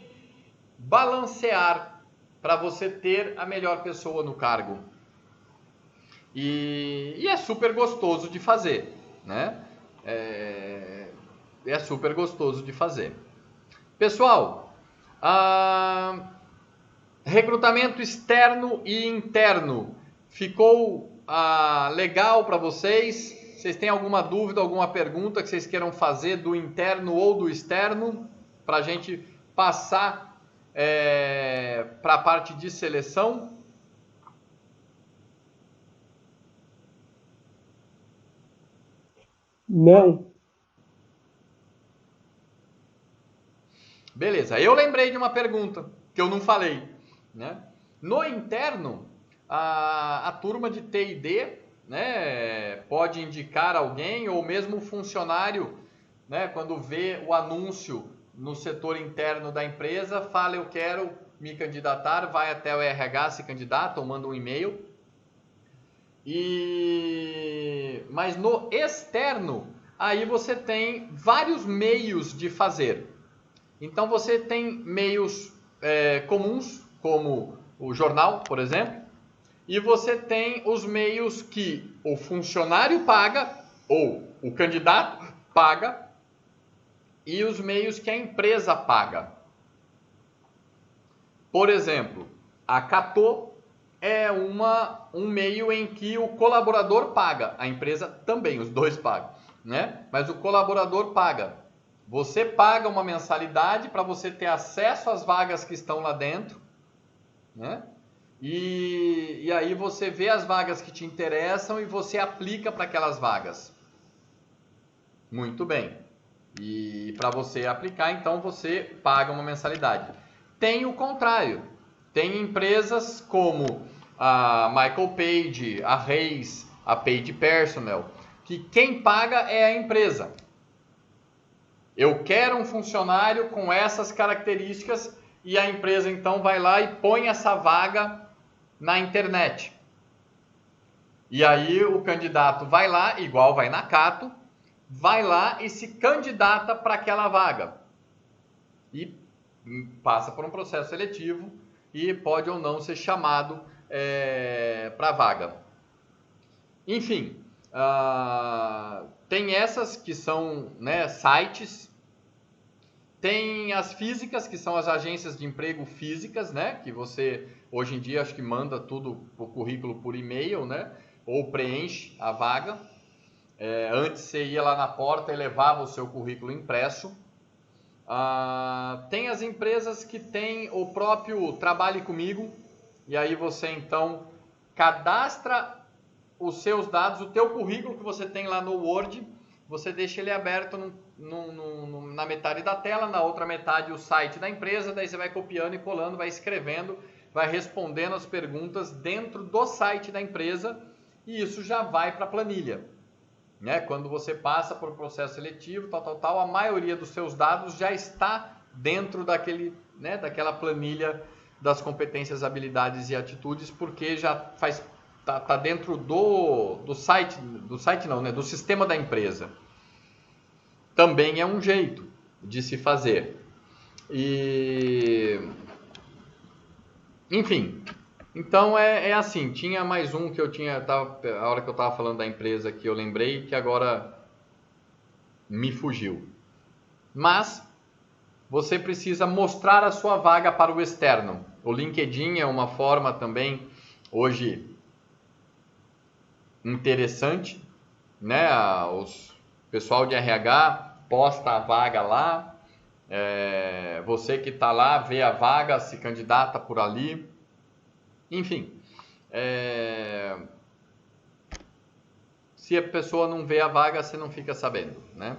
S1: balancear para você ter a melhor pessoa no cargo. E é super gostoso de fazer, né? É super gostoso de fazer. Pessoal, recrutamento externo e interno ficou legal para vocês? Vocês têm alguma dúvida, alguma pergunta que vocês queiram fazer do interno ou do externo para a gente passar para a parte de seleção?
S5: Não.
S1: Beleza, eu lembrei de uma pergunta que eu não falei, né? No interno, a turma de T&D, né, pode indicar alguém, ou mesmo o funcionário, né, quando vê o anúncio no setor interno da empresa, fala, eu quero me candidatar, vai até o RH, se candidata ou manda um e-mail. Mas no externo, aí você tem vários meios de fazer. Então você tem meios comuns, como o jornal, por exemplo, e você tem os meios que o funcionário paga, ou o candidato paga, e os meios que a empresa paga. Por exemplo, a Catô é um meio em que o colaborador paga, a empresa também, os dois pagam, né? Mas o colaborador paga. Você paga uma mensalidade para você ter acesso às vagas que estão lá dentro, né? E aí você vê as vagas que te interessam e você aplica para aquelas vagas. Muito bem. E para você aplicar, então você paga uma mensalidade. Tem o contrário. Tem empresas como a Michael Page, a Reis, a Page Personnel, que quem paga é a empresa. Eu quero um funcionário com essas características e a empresa então vai lá e põe essa vaga na internet. E aí o candidato vai lá, igual vai na Cato, vai lá e se candidata para aquela vaga. E passa por um processo seletivo e pode ou não ser chamado para a vaga. Enfim, tem essas que são, né, sites. Tem as físicas, que são as agências de emprego físicas, né? Que você, hoje em dia, acho que manda tudo o currículo por e-mail, né? Ou preenche a vaga. Antes você ia lá na porta e levava o seu currículo impresso. Tem as empresas que têm o próprio Trabalhe Comigo. E aí você, então, cadastra os seus dados, o teu currículo que você tem lá no Word, você deixa ele aberto na metade da tela, na outra metade o site da empresa, daí você vai copiando e colando, vai escrevendo, vai respondendo as perguntas dentro do site da empresa e isso já vai para a planilha. né? Quando você passa por um processo seletivo, tal, a maioria dos seus dados já está dentro daquele, né, daquela planilha das competências, habilidades e atitudes, porque já tá dentro do site não, né, do sistema da empresa. Também é um jeito de se fazer. E enfim, então é assim, tinha mais um que eu tinha, a hora que eu estava falando da empresa que eu lembrei, que agora me fugiu. Mas você precisa mostrar a sua vaga para o externo. O LinkedIn é uma forma também, hoje, interessante, né? O pessoal de RH posta a vaga lá, você que está lá vê a vaga, se candidata por ali, enfim. Se a pessoa não vê a vaga, você não fica sabendo, né?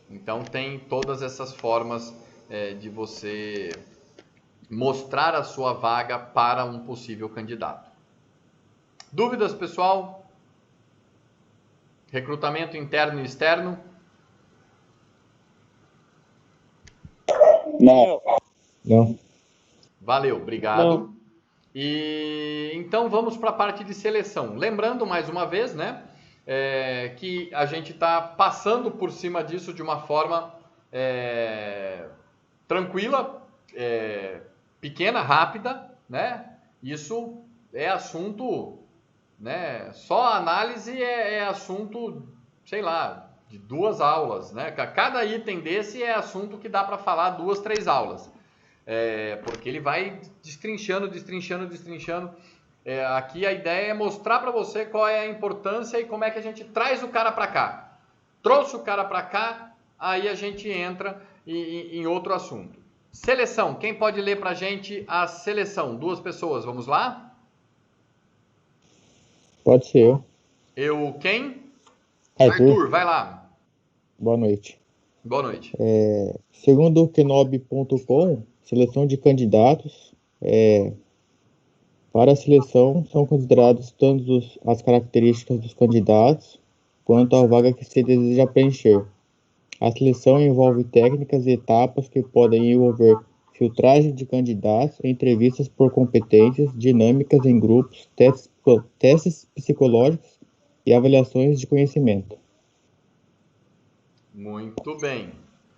S1: Então tem todas essas formas de você mostrar a sua vaga para um possível candidato. Dúvidas, pessoal? Recrutamento interno e externo?
S10: Não.
S1: Valeu, obrigado.
S3: Não.
S1: E então vamos para a parte de seleção. Lembrando mais uma vez, né, que a gente está passando por cima disso de uma forma tranquila, pequena, rápida, né? Isso é assunto, né? Só a análise é assunto, sei lá, de 2 aulas, né? Cada item desse é assunto que dá para falar 2, 3 aulas. Porque ele vai destrinchando. Aqui a ideia é mostrar para você qual é a importância e como é que a gente traz o cara para cá. Trouxe o cara para cá, aí a gente entra em outro assunto. Seleção. Quem pode ler para a gente a seleção? 2 pessoas, vamos lá?
S10: Pode ser eu.
S1: Eu quem?
S10: Arthur,
S1: vai lá.
S10: boa noite.
S1: Boa noite.
S10: Segundo o Kenobi.com, seleção de candidatos, para a seleção são considerados tanto as características dos candidatos quanto a vaga que se deseja preencher. A seleção envolve técnicas e etapas que podem envolver filtragem de candidatos, entrevistas por competências, dinâmicas em grupos, testes psicológicos e avaliações de conhecimento.
S1: Muito bem.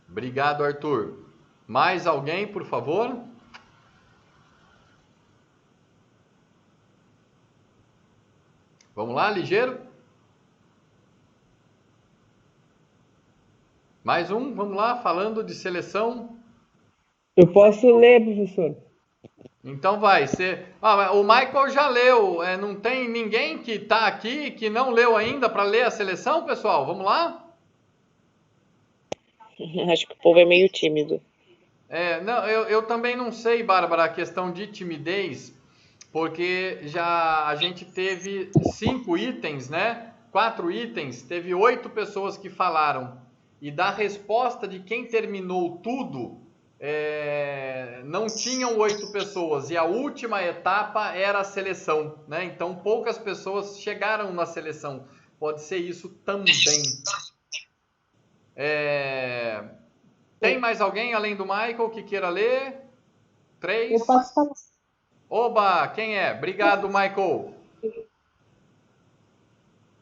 S1: Obrigado, Arthur. Mais alguém, por favor? Vamos lá, ligeiro? Mais um, vamos lá, falando de seleção.
S5: Eu posso ler, professor?
S1: Então vai, o Michael já leu, não tem ninguém que está aqui que não leu ainda para ler a seleção, pessoal? Vamos lá?
S9: Acho que o povo é meio tímido.
S1: Não, eu também não sei, Bárbara, a questão de timidez, porque já a gente teve 5 itens, né? 4 itens, teve 8 pessoas que falaram. E da resposta de quem terminou tudo, não tinham 8 pessoas. E a última etapa era a seleção, né? Então poucas pessoas chegaram na seleção. Pode ser isso também. Tem mais alguém além do Michael que queira ler? 3?
S11: Eu posso falar.
S1: Oba, quem é? Obrigado, Michael.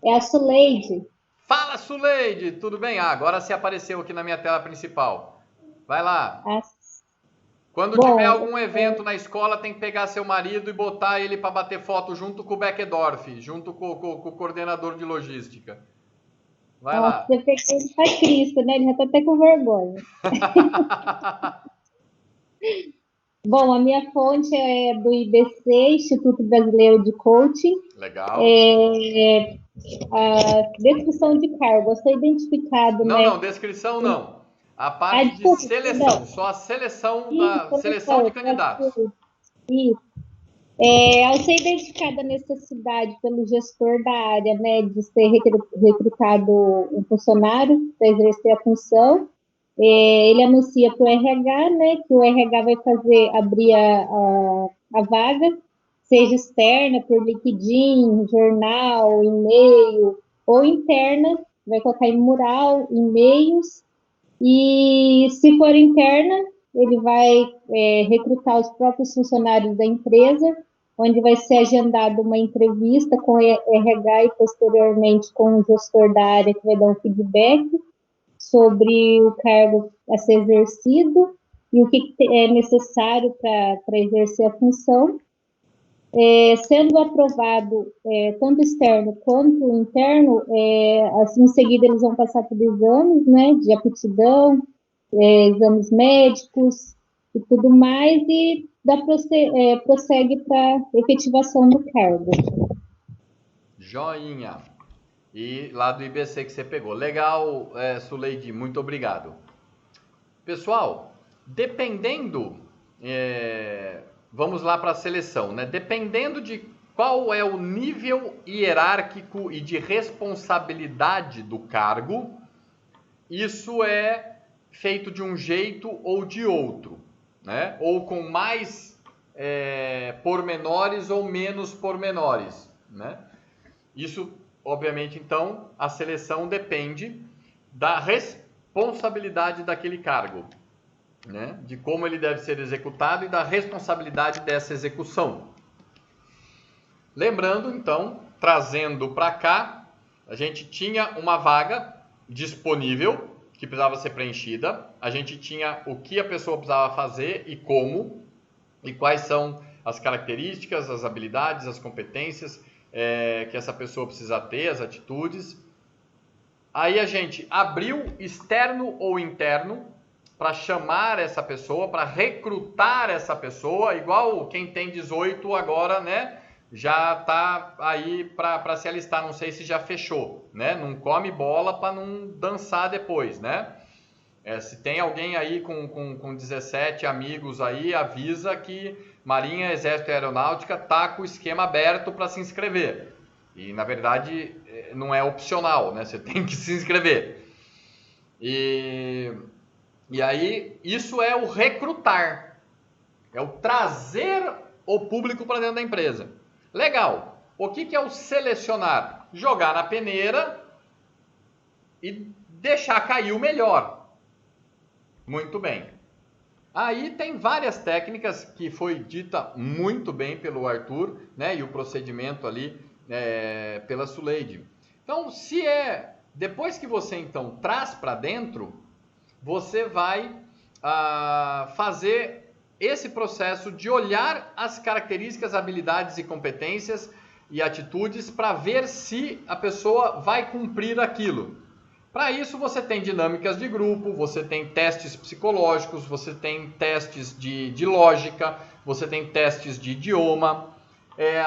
S11: É a Suleide.
S1: Fala, Suleide, tudo bem? Agora você apareceu aqui na minha tela principal. Vai lá. Quando tiver algum evento na escola, tem que pegar seu marido e botar ele para bater foto junto com o Beckdorf, junto com o coordenador de logística. Vai lá.
S11: Você pegou ele pra Cristo, né? Ele já tá até com vergonha. Bom, a minha fonte é do IBC, Instituto Brasileiro de Coaching.
S1: Legal.
S11: A descrição de cargo, você identificado,
S1: não,
S11: né?
S1: Não, descrição não. A parte de seleção, só a seleção seleção de candidatos.
S11: Isso. Ao ser identificada a necessidade pelo gestor da área, né, de ser recrutado um funcionário para exercer a função, ele anuncia para o RH, né, que o RH vai abrir a vaga, seja externa, por LinkedIn, jornal, e-mail, ou interna, vai colocar em mural, e-mails, e se for interna, ele vai recrutar os próprios funcionários da empresa, onde vai ser agendada uma entrevista com o RH e posteriormente com o gestor da área que vai dar um feedback sobre o cargo a ser exercido e o que é necessário para exercer a função. Sendo aprovado tanto externo quanto interno, assim, em seguida eles vão passar por exames, né, de aptidão, exames médicos e tudo mais, e prossegue para efetivação do cargo.
S1: Joinha. E lá do IBC que você pegou. Legal, Suleide, muito obrigado. Pessoal, dependendo... vamos lá para a seleção, né? Dependendo de qual é o nível hierárquico e de responsabilidade do cargo, isso é feito de um jeito ou de outro, né? Ou com mais pormenores ou menos pormenores, né? Isso, obviamente, então, a seleção depende da responsabilidade daquele cargo, né? De como ele deve ser executado e da responsabilidade dessa execução. Lembrando, então, trazendo para cá, a gente tinha uma vaga disponível que precisava ser preenchida, a gente tinha o que a pessoa precisava fazer e como, e quais são as características, as habilidades, as competências que essa pessoa precisa ter, as atitudes. Aí a gente abriu externo ou interno para chamar essa pessoa, para recrutar essa pessoa, igual quem tem 18 agora, né, já está aí para se alistar, não sei se já fechou, né, não come bola para não dançar depois, né. Se tem alguém aí com 17 amigos aí, avisa que Marinha, Exército e Aeronáutica tá com o esquema aberto para se inscrever. E, na verdade, não é opcional, né? Você tem que se inscrever. E aí, isso é o recrutar. É o trazer o público para dentro da empresa. Legal. O que é o selecionar? Jogar na peneira e deixar cair o melhor. Muito bem. Aí tem várias técnicas que foi dita muito bem pelo Arthur, né? E o procedimento ali pela Suleide. Então, depois que você então traz para dentro, você vai fazer esse processo de olhar as características, habilidades e competências e atitudes para ver se a pessoa vai cumprir aquilo. Para isso, você tem dinâmicas de grupo, você tem testes psicológicos, você tem testes de lógica, você tem testes de idioma.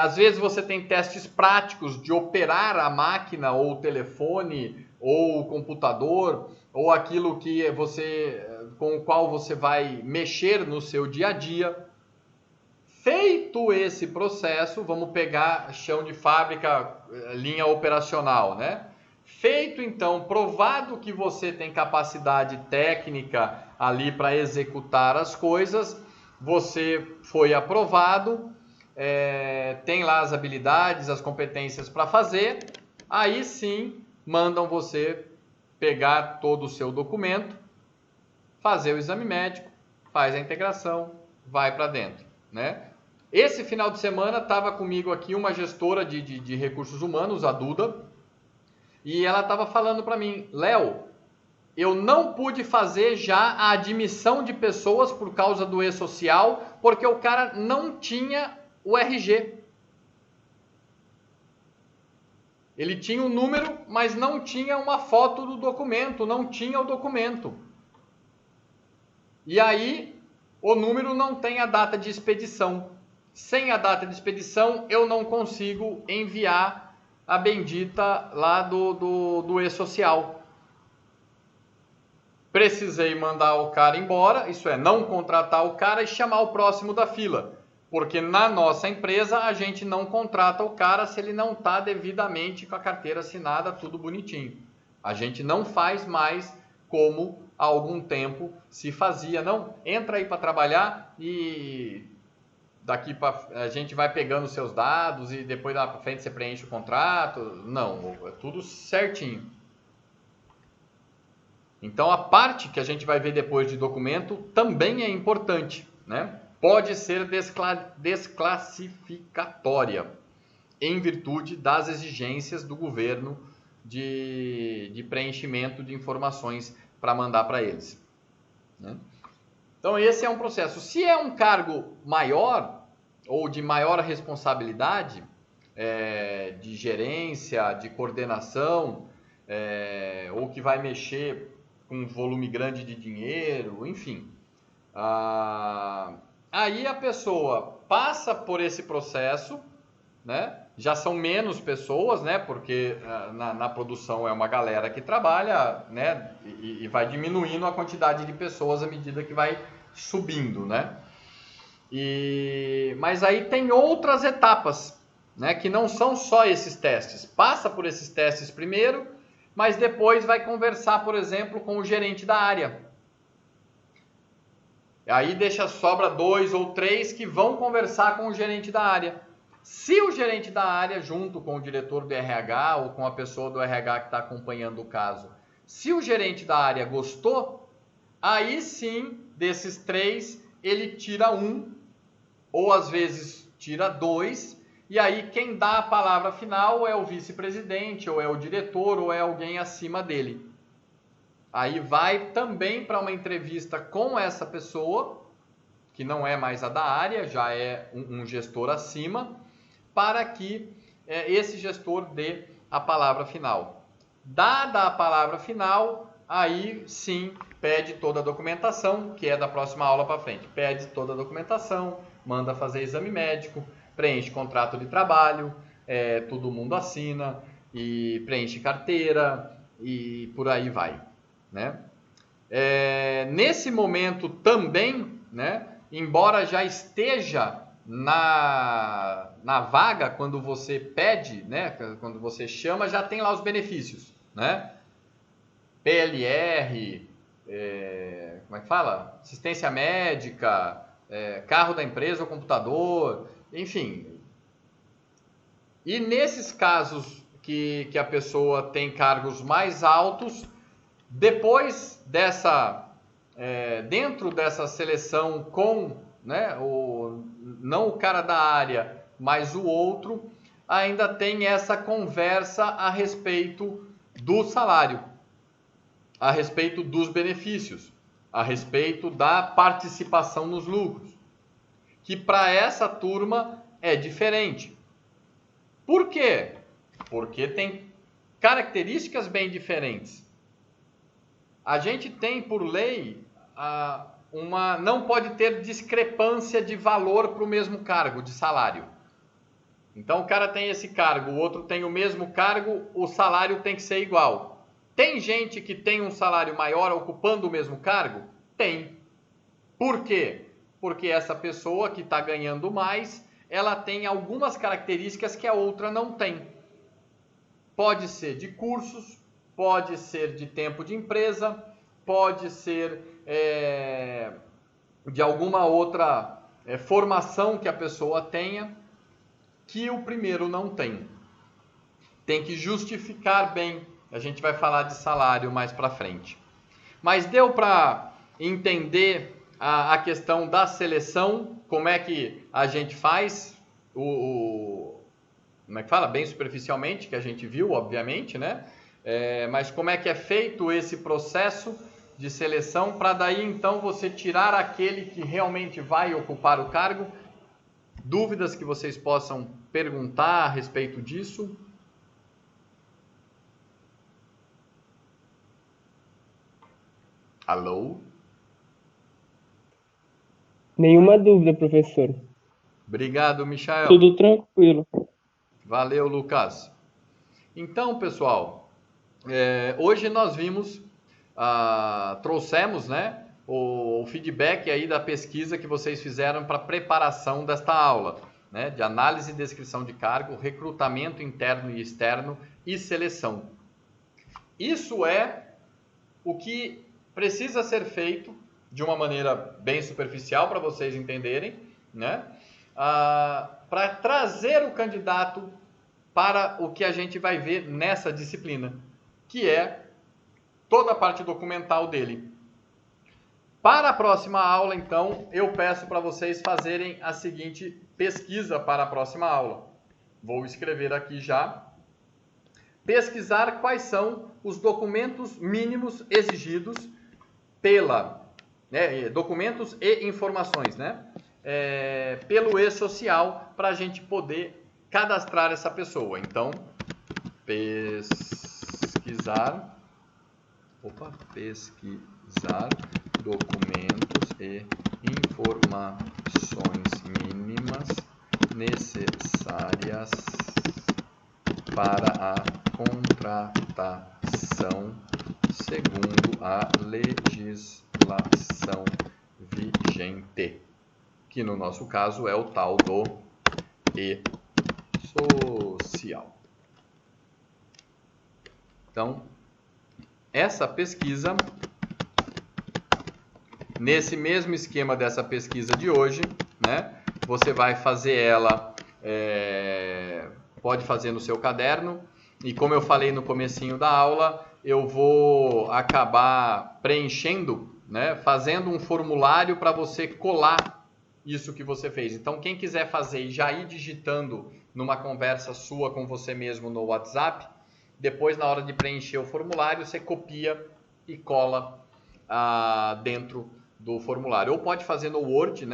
S1: Às vezes, você tem testes práticos de operar a máquina, ou o telefone, ou o computador, ou aquilo que com o qual você vai mexer no seu dia a dia. Feito esse processo, vamos pegar chão de fábrica, linha operacional, né? Feito, então, provado que você tem capacidade técnica ali para executar as coisas, você foi aprovado, tem lá as habilidades, as competências para fazer, aí sim mandam você pegar todo o seu documento, fazer o exame médico, faz a integração, vai para dentro, né? Esse final de semana estava comigo aqui uma gestora de recursos humanos, a Duda, e ela estava falando para mim, Léo, eu não pude fazer já a admissão de pessoas por causa do e-social, porque o cara não tinha o RG. Ele tinha o número, mas não tinha uma foto do documento, não tinha o documento. E aí, o número não tem a data de expedição. Sem a data de expedição, eu não consigo enviar a bendita lá do e-social. Precisei mandar o cara embora, isso é, não contratar o cara e chamar o próximo da fila. Porque na nossa empresa a gente não contrata o cara se ele não está devidamente com a carteira assinada, tudo bonitinho. A gente não faz mais como há algum tempo se fazia. Não, entra aí para trabalhar e daqui a gente vai pegando os seus dados e depois lá para frente você preenche o contrato. Não, é tudo certinho. Então, a parte que a gente vai ver depois de documento também é importante, né? Pode ser desclassificatória, em virtude das exigências do governo de preenchimento de informações para mandar para eles, né? Então, esse é um processo. Se é um cargo maior ou de maior responsabilidade, de gerência, de coordenação, ou que vai mexer com um volume grande de dinheiro, enfim, aí a pessoa passa por esse processo, né? Já são menos pessoas, né? Porque na produção é uma galera que trabalha, né? E vai diminuindo a quantidade de pessoas à medida que vai subindo, né? Mas aí tem outras etapas, né? Que não são só esses testes. Passa por esses testes primeiro, mas depois vai conversar, por exemplo, com o gerente da área. Aí sobra 2 ou 3 que vão conversar com o gerente da área. Se o gerente da área, junto com o diretor do RH ou com a pessoa do RH que está acompanhando o caso, se o gerente da área gostou, aí sim, desses 3, ele tira 1, ou às vezes tira 2, e aí quem dá a palavra final é o vice-presidente, ou é o diretor, ou é alguém acima dele. Aí vai também para uma entrevista com essa pessoa, que não é mais a da área, já é um gestor acima, para que esse gestor dê a palavra final. Dada a palavra final, aí sim pede toda a documentação, que é da próxima aula para frente. Pede toda a documentação, manda fazer exame médico, preenche contrato de trabalho, todo mundo assina, e preenche carteira, e por aí vai, né? Nesse momento também, né, embora já esteja na vaga, quando você pede, né, quando você chama, já tem lá os benefícios, né? PLR, como é que fala? Assistência médica, carro da empresa ou computador, enfim. E nesses casos que a pessoa tem cargos mais altos, depois dentro dessa seleção com, né, não o cara da área, mas o outro, ainda tem essa conversa a respeito do salário, a respeito dos benefícios, a respeito da participação nos lucros, que para essa turma é diferente. Por quê? Porque tem características bem diferentes. A gente tem, por lei, não pode ter discrepância de valor para o mesmo cargo, de salário. Então, o cara tem esse cargo, o outro tem o mesmo cargo, o salário tem que ser igual. Tem gente que tem um salário maior ocupando o mesmo cargo? Tem. Por quê? Porque essa pessoa que está ganhando mais, ela tem algumas características que a outra não tem. Pode ser de cursos, pode ser de tempo de empresa, pode ser de alguma outra formação que a pessoa tenha, que o primeiro não tem. Tem que justificar bem. A gente vai falar de salário mais para frente. Mas deu para entender a questão da seleção, como é que a gente faz, como é que fala? Bem superficialmente, que a gente viu, obviamente, né? Mas como é que é feito esse processo de seleção para daí então você tirar aquele que realmente vai ocupar o cargo? Dúvidas que vocês possam perguntar a respeito disso? Alô?
S5: Nenhuma dúvida, professor.
S1: Obrigado, Michael.
S3: Tudo tranquilo.
S1: Valeu, Lucas. Então, pessoal, hoje nós vimos, trouxemos, né, o feedback aí da pesquisa que vocês fizeram para preparação desta aula, né, de análise e descrição de cargo, recrutamento interno e externo e seleção. Isso é o que precisa ser feito de uma maneira bem superficial para vocês entenderem, né, para trazer o candidato para o que a gente vai ver nessa disciplina, que é toda a parte documental dele. Para a próxima aula, então, eu peço para vocês fazerem a seguinte pesquisa para a próxima aula. Vou escrever aqui já. Pesquisar quais são os documentos mínimos exigidos documentos e informações, pelo e-social, para a gente poder cadastrar essa pessoa. Então, pesquisar documentos e informações mínimas necessárias para a contratação segundo a legislação vigente, que no nosso caso é o tal do e-social. Então, essa pesquisa, nesse mesmo esquema dessa pesquisa de hoje, você vai fazer ela, pode fazer no seu caderno, e como eu falei no comecinho da aula, eu vou acabar preenchendo, fazendo um formulário para você colar isso que você fez. Então, quem quiser fazer e já ir digitando numa conversa sua com você mesmo no WhatsApp, depois, na hora de preencher o formulário, você copia e cola dentro do formulário. Ou pode fazer no Word,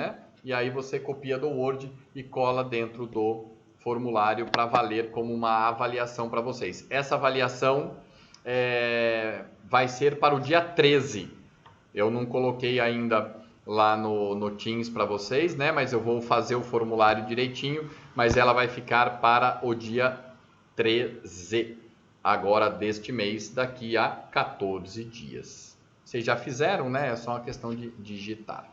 S1: e aí você copia do Word e cola dentro do formulário para valer como uma avaliação para vocês. Essa avaliação vai ser para o dia 13. Eu não coloquei ainda lá no Teams para vocês, mas eu vou fazer o formulário direitinho, mas ela vai ficar para o dia 13, agora deste mês, daqui a 14 dias. Vocês já fizeram, É só uma questão de digitar.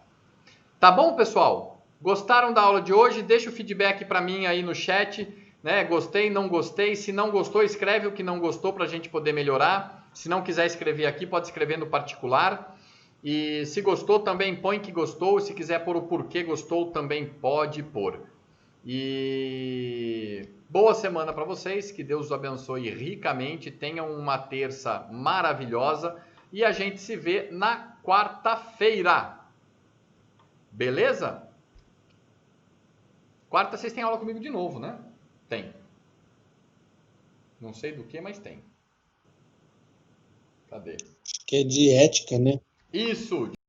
S1: Tá bom, pessoal? Gostaram da aula de hoje? Deixa o feedback para mim aí no chat, Gostei, não gostei. Se não gostou, escreve o que não gostou para a gente poder melhorar. Se não quiser escrever aqui, pode escrever no particular. E se gostou, também põe que gostou. Se quiser pôr o porquê gostou, também pode pôr. E boa semana para vocês. Que Deus os abençoe ricamente. Tenham uma terça maravilhosa. E a gente se vê na quarta-feira. Beleza? Quarta vocês têm aula comigo de novo, Tem. Não sei do que, mas tem. Cadê?
S4: Que é de ética,
S1: Isso!